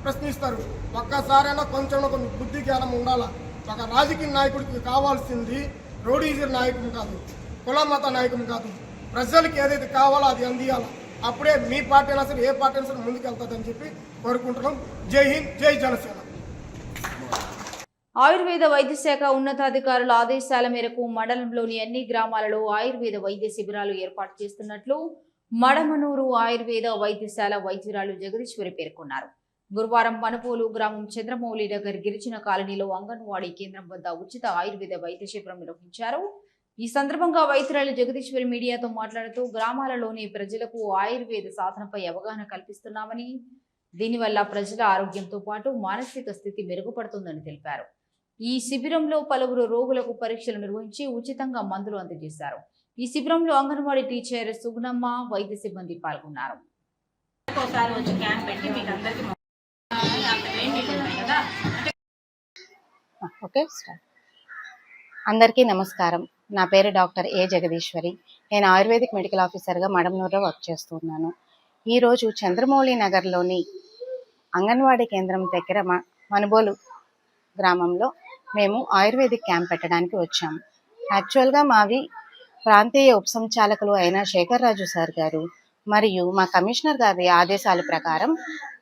ప్రశ్నిస్తారు. ఒక్కసారైనా కొంచెం కొన్ని బుద్ధి జ్ఞానం ఉండాలా. ఒక రాజకీయ నాయకుడికి కావాల్సింది రౌడీజం నాయకుడు కాదు, కుల మత నాయకుడు కాదు. ప్రజలకి ఏదైతే కావాలో అది అందియాలి. అప్పుడే మీ పార్టీ అయినా సరే ఏ పార్టీ అయినా సరే ముందుకు వెళ్తుందని చెప్పి కోరుకుంటున్నాం. జై హింద్, జై జనసేన. ఆయుర్వేద వైద్య శాఖ ఉన్నతాధికారుల ఆదేశాల మేరకు మండలంలోని అన్ని గ్రామాలలో ఆయుర్వేద వైద్య శిబిరాలు ఏర్పాటు చేస్తున్నట్లు మడమనూరు ఆయుర్వేద వైద్యశాల వైద్యురాలు జగదీశ్వరి పేర్కొన్నారు. గురువారం పనుపోలు గ్రామం చంద్రమౌళి నగర్ గిరిజన కాలనీలో అంగన్వాడీ కేంద్రం వద్ద ఉచిత ఆయుర్వేద వైద్య శిబిరం నిర్వహించారు. ఈ సందర్భంగా వైద్యురాలు జగదీశ్వరి మీడియాతో మాట్లాడుతూ గ్రామాలలోని ప్రజలకు ఆయుర్వేద సాధనపై అవగాహన కల్పిస్తున్నామని, దీనివల్ల ప్రజల ఆరోగ్యంతో పాటు మానసిక స్థితి మెరుగుపడుతుందని తెలిపారు. ఈ శిబిరంలో పలువురు రోగులకు పరీక్షలు నిర్వహించి ఉచితంగా మందులు అందజేశారు. ఈ శిబిరంలో అంగన్వాడీ టీచర్ సుగుణమ్మ, వైద్య సిబ్బంది పాల్గొన్నారు. అందరికీ నమస్కారం. నా పేరు డాక్టర్ ఏ జగదీశ్వరి. నేను ఆయుర్వేదిక్ మెడికల్ ఆఫీసర్గా మడమనూరులో వర్క్ చేస్తున్నాను. ఈరోజు చంద్రమౌళి నగర్లోని అంగన్వాడీ కేంద్రం దగ్గర మనుబోలు గ్రామంలో మేము ఆయుర్వేదిక్ క్యాంప్ పెట్టడానికి వచ్చాము. యాక్చువల్గా మావి ప్రాంతీయ ఉపసంచాలకులు అయిన శేఖర్ రాజు సార్ గారు మరియు మా కమిషనర్ గారి ఆదేశాల ప్రకారం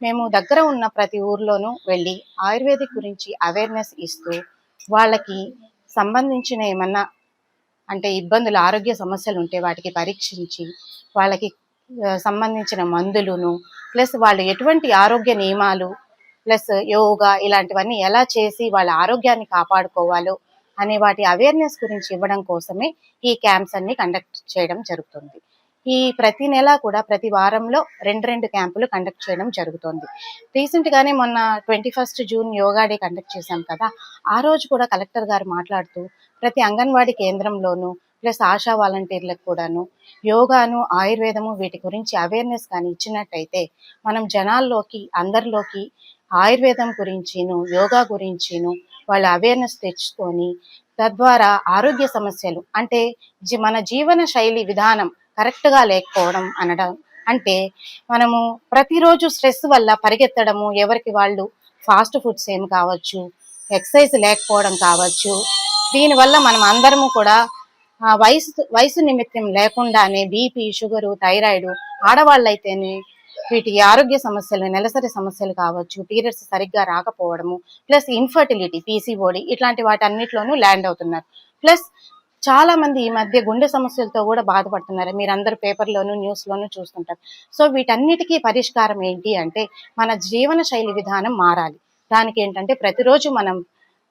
మేము దగ్గర ఉన్న ప్రతి ఊర్లోనూ వెళ్ళి ఆయుర్వేదిక్ గురించి అవేర్నెస్ ఇస్తూ వాళ్ళకి సంబంధించిన ఏమన్నా అంటే ఇబ్బందులు ఆరోగ్య సమస్యలు ఉంటే వాటికి పరీక్షించి వాళ్ళకి సంబంధించిన మందులను ప్లస్ వాళ్ళు ఎటువంటి ఆరోగ్య నియమాలు ప్లస్ యోగా ఇలాంటివన్నీ ఎలా చేసి వాళ్ళ ఆరోగ్యాన్ని కాపాడుకోవాలో అనే వాటి అవేర్నెస్ గురించి ఇవ్వడం కోసమే ఈ క్యాంప్స్ అన్ని కండక్ట్ చేయడం జరుగుతుంది. ఈ ప్రతి నెల కూడా ప్రతి వారంలో 2 క్యాంపులు కండక్ట్ చేయడం జరుగుతుంది. రీసెంట్గానే మొన్న 21 జూన్ యోగా డే కండక్ట్ చేశాం కదా, ఆ రోజు కూడా కలెక్టర్ గారు మాట్లాడుతూ ప్రతి అంగన్వాడీ కేంద్రంలోనూ ప్లస్ ఆశా వాలంటీర్లకు కూడాను యోగాను ఆయుర్వేదము వీటి గురించి అవేర్నెస్ కానీ ఇచ్చినట్టయితే మనం జనాల్లోకి అందరిలోకి ఆయుర్వేదం గురించిను యోగా గురించిను వాళ్ళ అవేర్నెస్ తెచ్చుకొని తద్వారా ఆరోగ్య సమస్యలు అంటే మన జీవన శైలి విధానం కరెక్ట్గా లేకపోవడం అనడం అంటే మనము ప్రతిరోజు స్ట్రెస్ వల్ల పరిగెత్తడము, ఎవరికి వాళ్ళు ఫాస్ట్ ఫుడ్స్ ఏమి కావచ్చు, ఎక్సర్సైజ్ లేకపోవడం కావచ్చు, దీనివల్ల మనం అందరము కూడా వయసు నిమిత్తం లేకుండానే బీపీ, షుగరు, థైరాయిడ్, ఆడవాళ్ళైతేనే వీటి ఆరోగ్య సమస్యలు, నెలసరి సమస్యలు కావచ్చు, పీరియడ్స్ సరిగ్గా రాకపోవడము, ప్లస్ ఇన్ఫర్టిలిటీ, పీసీఓడి ఇట్లాంటి వాటన్నిటిలోనూ ల్యాండ్ అవుతున్నారు. ప్లస్ చాలా మంది ఈ మధ్య గుండె సమస్యలతో కూడా బాధపడుతున్నారు. మీరందరూ పేపర్లోను న్యూస్లోను చూస్తుంటారు. సో వీటన్నిటికీ పరిష్కారం ఏంటి అంటే మన జీవన శైలి విధానం మారాలి. దానికి ఏంటంటే ప్రతిరోజు మనం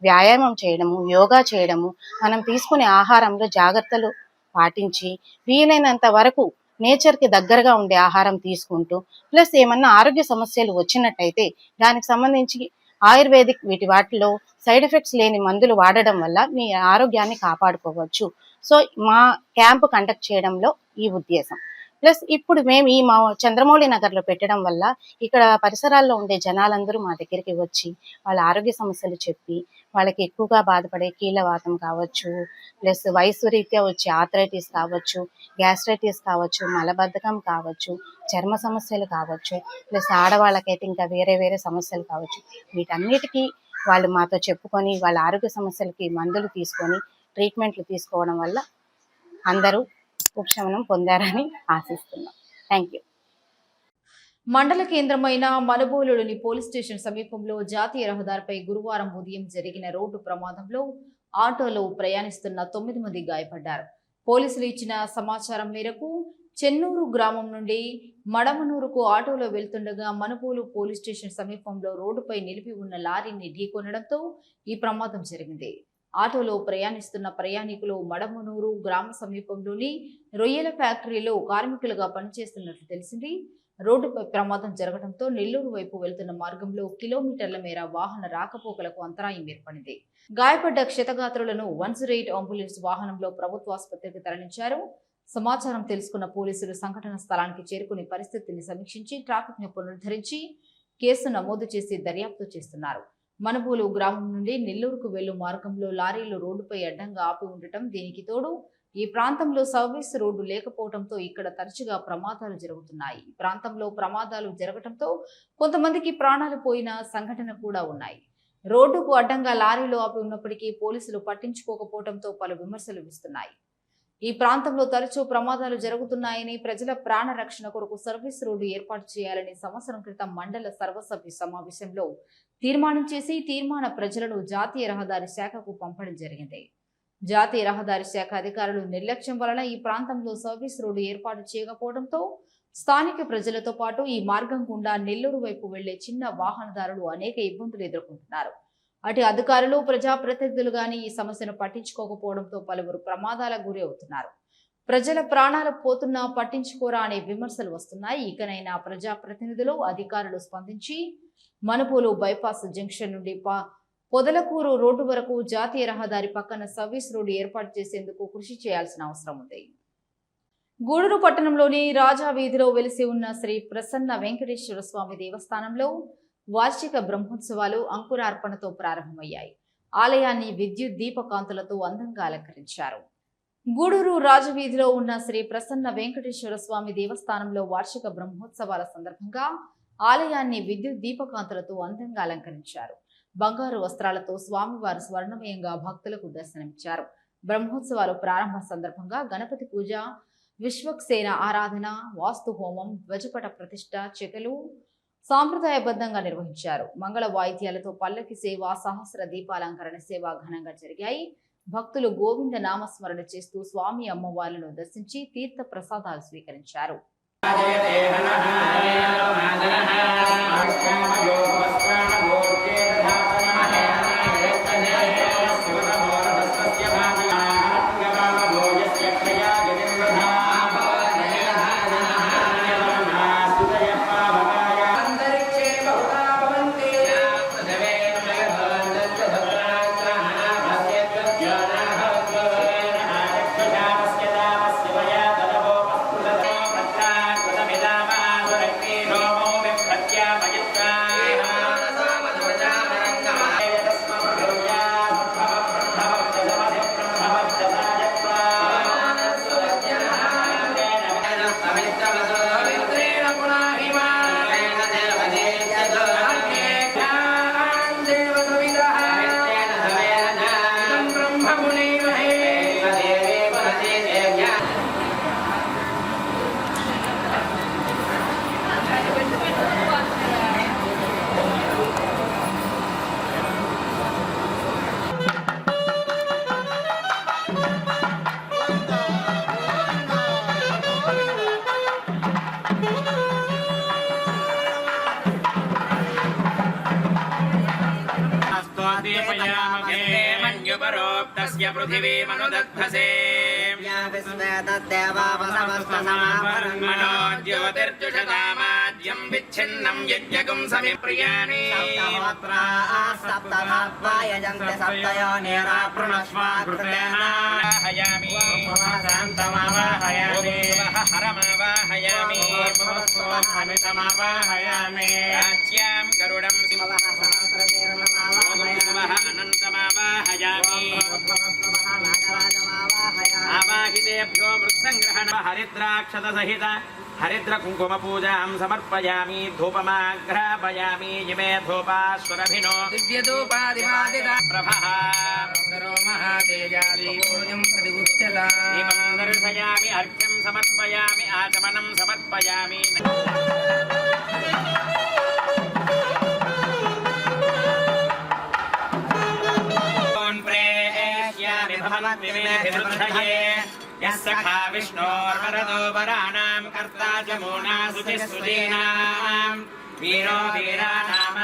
వ్యాయామం చేయడము, యోగా చేయడము, మనం తీసుకునే ఆహారంలో జాగ్రత్తలు పాటించి వీలైనంత వరకు నేచర్కి దగ్గరగా ఉండే ఆహారం తీసుకుంటూ ప్లస్ ఏమన్నా ఆరోగ్య సమస్యలు వచ్చినట్టయితే దానికి సంబంధించి ఆయుర్వేదిక్ వాటిలో సైడ్ ఎఫెక్ట్స్ లేని మందులు వాడడం వల్ల మీ ఆరోగ్యాన్ని కాపాడుకోవచ్చు. సో మా క్యాంపు కండక్ట్ చేయడంలో ఈ ఉద్దేశం. ప్లస్ ఇప్పుడు మేము మా చంద్రమౌళి నగర్లో పెట్టడం వల్ల ఇక్కడ పరిసరాల్లో ఉండే జనాలందరూ మా దగ్గరికి వచ్చి వాళ్ళ ఆరోగ్య సమస్యలు చెప్పి వాళ్ళకి ఎక్కువగా బాధపడే కీళ్ళవాతం కావచ్చు, ప్లస్ వయసు రీత్యా వచ్చే ఆర్థరైటిస్ కావచ్చు, గ్యాస్ట్రైటిస్ కావచ్చు, మలబద్ధకం కావచ్చు, చర్మ సమస్యలు కావచ్చు, ప్లస్ ఆడవాళ్ళకైతే ఇంకా వేరే సమస్యలు కావచ్చు, వీటన్నిటికీ వాళ్ళు మాతో చెప్పుకొని వాళ్ళ ఆరోగ్య సమస్యలకి మందులు తీసుకొని ట్రీట్మెంట్లు తీసుకోవడం వల్ల అందరూ ఉపశమనం పొందారని ఆశిస్తున్నాం. Thank you. మండల కేంద్రమైన మనుబోలులోని పోలీస్ స్టేషన్ సమీపంలో జాతీయ రహదారిపై గురువారం ఉదయం జరిగిన రోడ్డు ప్రమాదంలో ఆటోలో ప్రయాణిస్తున్న 9 మంది గాయపడ్డారు. పోలీసులు ఇచ్చిన సమాచారం మేరకు చెన్నూరు గ్రామం నుండి మడమనూరుకు ఆటోలో వెళ్తుండగా మనుబోలు పోలీస్ స్టేషన్ సమీపంలో రోడ్డుపై నిలిపి ఉన్న లారీని ఢీకొనడంతో ఈ ప్రమాదం జరిగింది. ఆటోలో ప్రయాణిస్తున్న ప్రయాణికులు మడమనూరు గ్రామ సమీపంలోని రొయ్యల ఫ్యాక్టరీలో కార్మికులుగా పనిచేస్తున్నట్లు తెలిసింది. రోడ్డుపై ప్రమాదం జరగడంతో నెల్లూరు వైపు వెళ్తున్న మార్గంలో కిలోమీటర్ల మేర వాహన రాకపోకలకు అంతరాయం ఏర్పడింది. గాయపడ్డ క్షతగాత్రులను 108 అంబులెన్స్ వాహనంలో ప్రభుత్వ ఆసుపత్రికి తరలించారు. సమాచారం తెలుసుకున్న పోలీసులు సంఘటన స్థలానికి చేరుకుని పరిస్థితిని సమీక్షించి ట్రాఫిక్ ను పునరుద్ధరించి కేసు నమోదు చేసి దర్యాప్తు చేస్తున్నారు. మనుబోలు గ్రామం నుండి నెల్లూరుకు వెళ్లు మార్గంలో లారీలు రోడ్డుపై అడ్డంగా ఆపి ఉండటం, దీనికి తోడు ఈ ప్రాంతంలో సర్వీస్ రోడ్డు లేకపోవడంతో ఇక్కడ తరచుగా ప్రమాదాలు జరుగుతున్నాయి. ఈ ప్రాంతంలో ప్రమాదాలు జరగడంతో కొంతమందికి ప్రాణాలు పోయిన సంఘటన కూడా ఉన్నాయి. రోడ్డుకు అడ్డంగా లారీలు ఆపి ఉన్నప్పటికీ పోలీసులు పట్టించుకోకపోవడంతో పలు విమర్శలు వస్తున్నాయి. ఈ ప్రాంతంలో తరచూ ప్రమాదాలు జరుగుతున్నాయని, ప్రజల ప్రాణ రక్షణ కొరకు సర్వీస్ రోడ్డు ఏర్పాటు చేయాలని సంవత్సరం క్రితం మండల సర్వసభ్య సమావేశంలో తీర్మానం చేసి తీర్మాన ప్రజలను జాతీయ రహదారి శాఖకు పంపడం జరిగింది. జాతీయ రహదారి శాఖ అధికారులు నిర్లక్ష్యం వలన ఈ ప్రాంతంలో సర్వీస్ రోడ్డు ఏర్పాటు చేయకపోవడంతో స్థానిక ప్రజలతో పాటు ఈ మార్గం గుండా నెల్లూరు వైపు వెళ్లే చిన్న వాహనదారులు అనేక ఇబ్బందులు ఎదుర్కొంటున్నారు. అటు అధికారులు, ప్రజాప్రతినిధులు గాని ఈ సమస్యను పట్టించుకోకపోవడంతో పలువురు ప్రమాదాలకు గురి అవుతున్నారు. ప్రజల ప్రాణాలు పోతున్నా పట్టించుకోరా అనే విమర్శలు వస్తున్నాయి. ఇకనైనా ప్రజాప్రతినిధులు, అధికారులు స్పందించి మనుబోలు బైపాస్ జంక్షన్ నుండి పొదలకూరు రోడ్డు వరకు జాతీయ రహదారి పక్కన సర్వీస్ రోడ్డు ఏర్పాటు చేసేందుకు కృషి చేయాల్సిన అవసరం ఉంది. గూడూరు పట్టణంలోని రాజా వీధిలో వెలిసి ఉన్న శ్రీ ప్రసన్న వెంకటేశ్వర స్వామి దేవస్థానంలో వార్షిక బ్రహ్మోత్సవాలు అంకురార్పణతో ప్రారంభమయ్యాయి. ఆలయాన్ని విద్యుత్ దీపకాంతులతో అందంగా అలంకరించారు. గూడూరు రాజవీధిలో ఉన్న శ్రీ ప్రసన్న వెంకటేశ్వర స్వామి దేవస్థానంలో వార్షిక బ్రహ్మోత్సవాల సందర్భంగా ఆలయాన్ని విద్యుత్ దీపకాంతులతో అందంగా అలంకరించారు. బంగారు వస్త్రాలతో స్వామివారు స్వర్ణమయంగా భక్తులకు దర్శనమిచ్చారు. బ్రహ్మోత్సవాలు ప్రారంభ సందర్భంగా గణపతి పూజ, విశ్వక్సేన ఆరాధన, వాస్తు హోమం, ధ్వజపట ప్రతిష్ఠ, చెకలు సాంప్రదాయబద్ధంగా నిర్వహించారు. మంగళ వాయిద్యాలతో పల్లకి సేవ, సహస్ర దీపాలంకరణ సేవ ఘనంగా జరిగాయి. భక్తులు గోవింద నామస్మరణ చేస్తూ స్వామి అమ్మవార్లను దర్శించి తీర్థ ప్రసాదాలు స్వీకరించారు. पृथिवी मनुदद्धसे ज्योतिर्जुषदामाद्यं विच्छिन्नं यज्ञगुं समिप्रियाणि सप्तधात्वायजन्ते सप्तयोनिरापृणस्वाकृतेनाहयामि शान्तमावाहयामि हरमावाहयामि अमितमावाहयामि राज्यां गरुडं सिंहः अनन्तमावाहयामि आवाहितेभ्यो मृत्संग्रहण हरिद्राक्षतसहित हरिद्रकुङ्कुमपूजां समर्पयामि धूपमाघ्रापयामि इमे धूपाश्वरभिनो दिव्यधूपादिमादिता प्रभः महातेजादीपूजं प्रतिगुह्यता दीपं दर्शयामि अर्घ्यं समर्पयामि आचमनं समर्पयामि यस्सखा विष्णोर्वरदो वराणां कर्ता च मूना सुचिस्तुतीनां वीरो वीराणाम्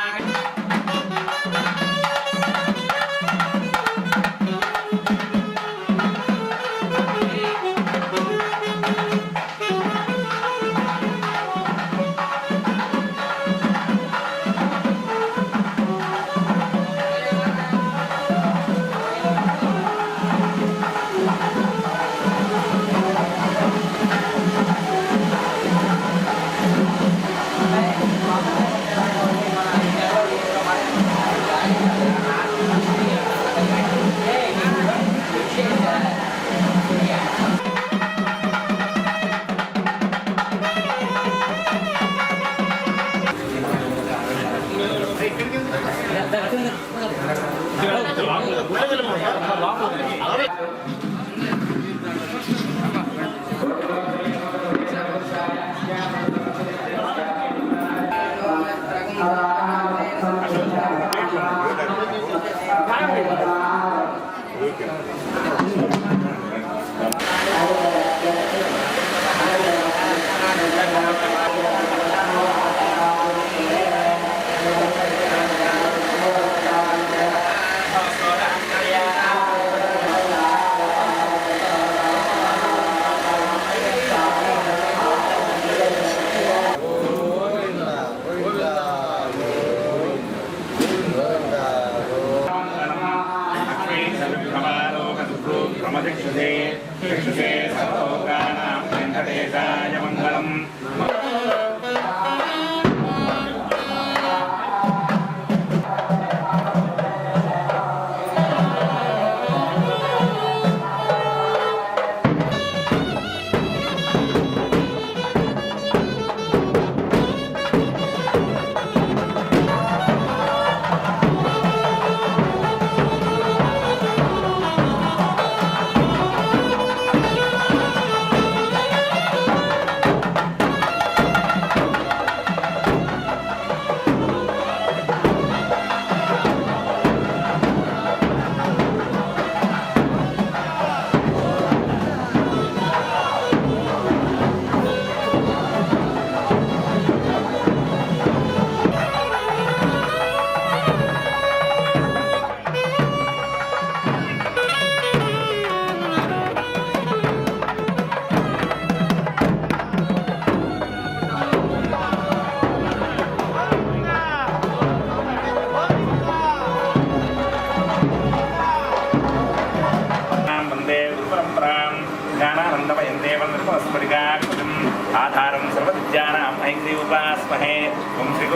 स्महे ओम श्री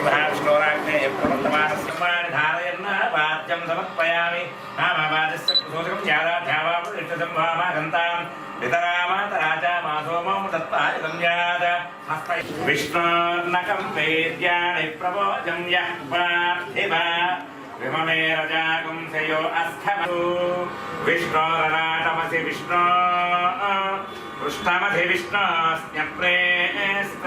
महाविष्णोराग्ने प्रवर्तमानस्मान् धारयन् वाद्यं समर्पयामि नामवादस्य प्रचोदकं ज्ञादाध्यावापृष्टं वामागन्तां पितरामातराजा मासोमो दत्तायं याद हस्त विष्णोर्नकं वेद्यानि प्रवोजं यः पार्थिवा विममे रजाकुं सेयो अस्थमतु विष्णोरनाटमसि विष्णो पृष्ठमधि विष्णोऽस्म्यप्रेस्त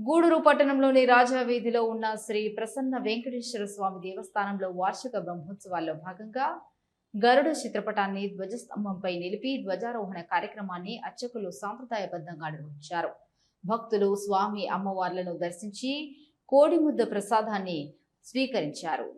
గూడూరు పట్టణంలోని రాజావీధిలో ఉన్న శ్రీ ప్రసన్న వెంకటేశ్వర స్వామి దేవస్థానంలో వార్షిక బ్రహ్మోత్సవాల్లో భాగంగా గరుడ చిత్రపటాన్ని ధ్వజస్తంభంపై నిలిపి ధ్వజారోహణ కార్యక్రమాన్ని అర్చకులు సాంప్రదాయబద్ధంగా నిర్వహించారు. భక్తులు స్వామి అమ్మవార్లను దర్శించి కోడిముద్ద ప్రసాదాన్ని స్వీకరించారు.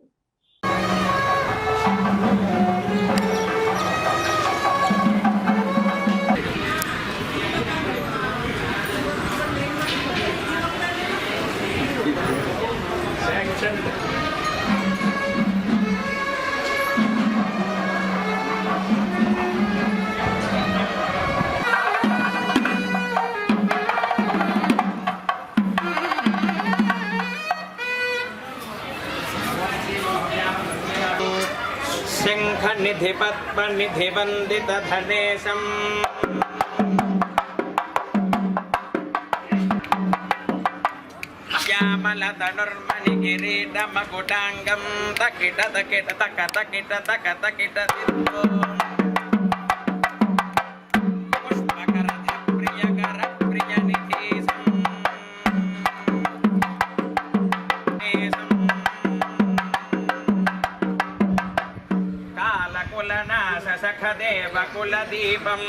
शंखनिधि पद्मनिधि वंदित धनेशं श्यामलतनुर्मणि किरीटमकुटांगं तकिट तकिट तक तकिट तक तकिट दित्तो पुष्पकरध प्रियकर प्रियनिधीसं कालकुलनाश सखदेव कुलदीपम्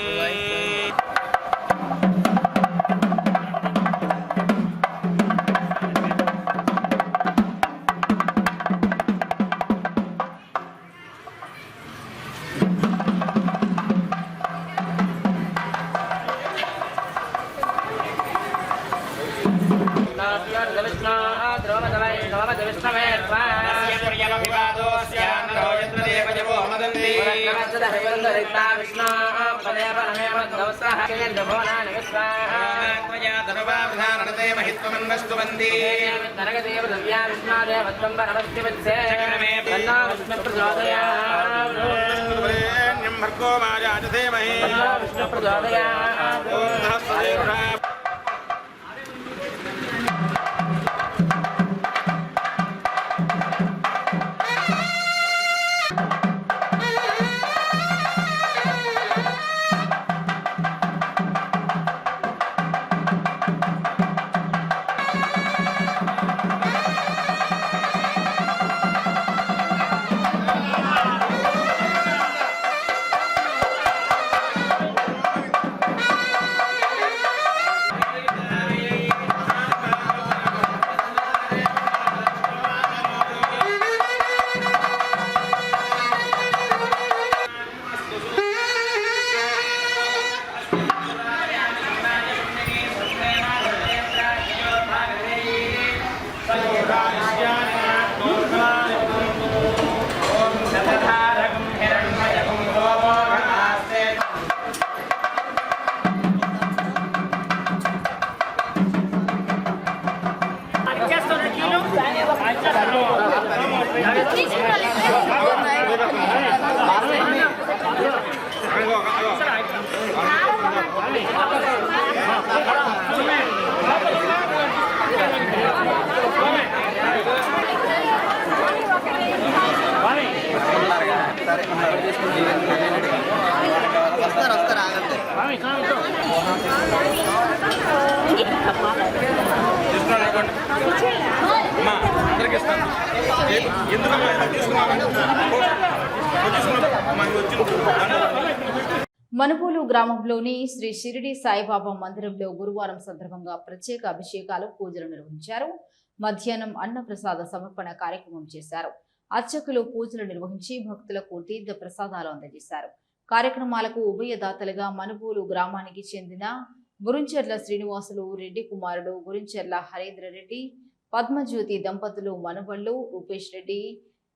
మనుబోలు గ్రామంలోని శ్రీ షిరిడి సాయిబాబా మందిరంలో గురువారం సందర్భంగా ప్రత్యేక అభిషేకాలు పూజలు నిర్వహించారు. మధ్యాహ్నం అన్నప్రసాద సమర్పణ కార్యక్రమం చేశారు. అర్చకులు పూజలు నిర్వహించి భక్తులకు తీర్థ ప్రసాదాలు అందజేశారు. కార్యక్రమాలకు ఉభయదాతలుగా మనుబోలు గ్రామానికి చెందిన గురించెర్ల శ్రీనివాసులు రెడ్డి కుమారుడు గురించెర్ల హరేంద్ర రెడ్డి, పద్మజ్యోతి దంపతులు మనుబళ్ళు రూపేష్ రెడ్డి,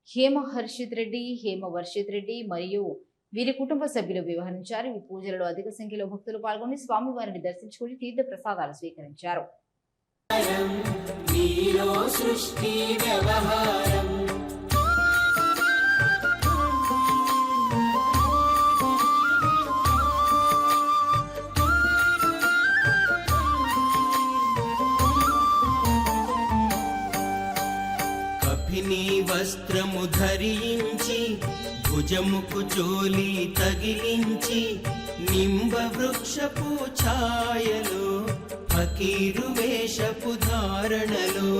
హేమ హర్షిత్ రెడ్డి, హేమ వర్షిత్ రెడ్డి మరియు వీరి కుటుంబ సభ్యులు వ్యవహరించారు. ఈ పూజలలో అధిక సంఖ్యలో భక్తులు పాల్గొని స్వామివారిని దర్శించుకుని తీర్థ ప్రసాదాలు స్వీకరించారు. కపిని వస్త్రము ధరించి భుజముకు జోలి తగిలించి నింబ వృక్షపు ఛాయలో ఫకీరు వేషపు ధారణలో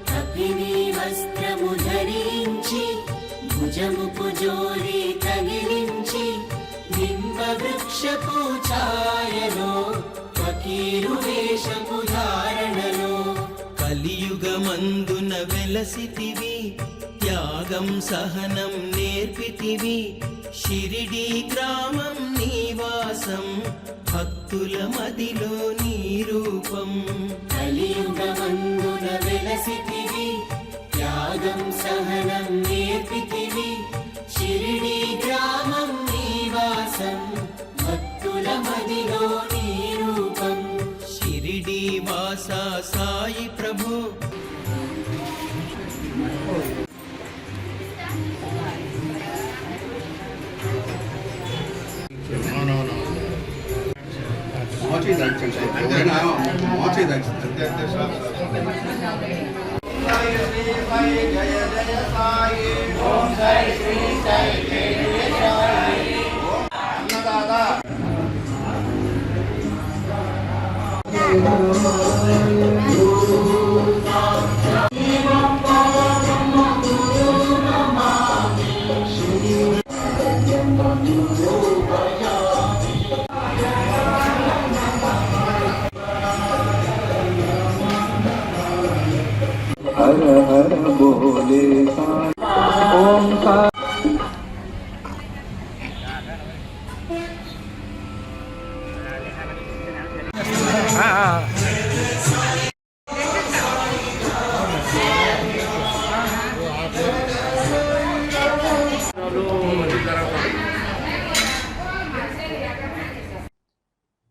కపిని వస్త్రము ధరించి భుజముకు జోలి తగిలించి నింబ వృక్షపు ఛాయలో ఫకీరు వేషపు ధారణలో కలియుగమందున వెలసితివి త్యాగం సహనం నేర్పితివి షిరిడి గ్రామం నివాసం భక్తుల మదిలో నీ రూపం కలియుగమందున వెలసితివి త్యాగం సహనం నేర్పితివి షిరిడి గ్రామం నివాసం భక్తుల మదిలో నీ రూపం షిరిడి వాస సాయి ప్రభు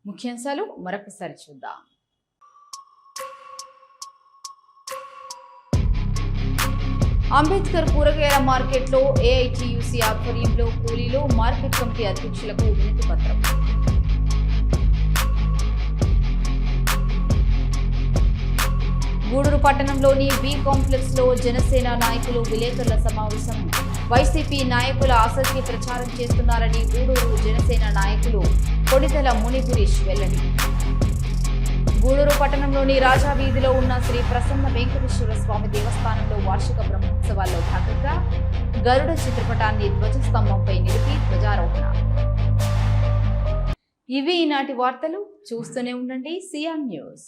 ముఖ్యాంశాలు మరొకసారి చూద్దాం. అంబేద్కర్ కూరగాయల మార్కెట్లో ఏఐటీయూసీ ఆధ్వర్యంలో కూలీలు మార్కెట్ కమిటీ అధ్యక్షులకు వినతి పత్రం. గూడూరు పట్టణంలోని బి కాంప్లెక్స్ లో జనసేన నాయకులు విలేకరుల సమావేశం. వైసీపీ నాయకుల అసత్య ప్రచారం చేస్తున్నారని గూడూరు జనసేన నాయకులు కొడితల మునిగిరీష్ వెల్లడి. గూడూరు పట్టణంలోని రాజా వీధిలో ఉన్న శ్రీ ప్రసన్న వెంకటేశ్వర స్వామి దేవస్థానంలో వార్షిక బ్రహ్మోత్సవాల్లో భాగంగా గరుడ చిత్రపటాన్ని ధ్వజస్తంభంపై నిలిపి ధ్వజారోహణ. ఇవి ఈనాటి వార్తలు. చూస్తూనే ఉండండి సిఆర్ న్యూస్.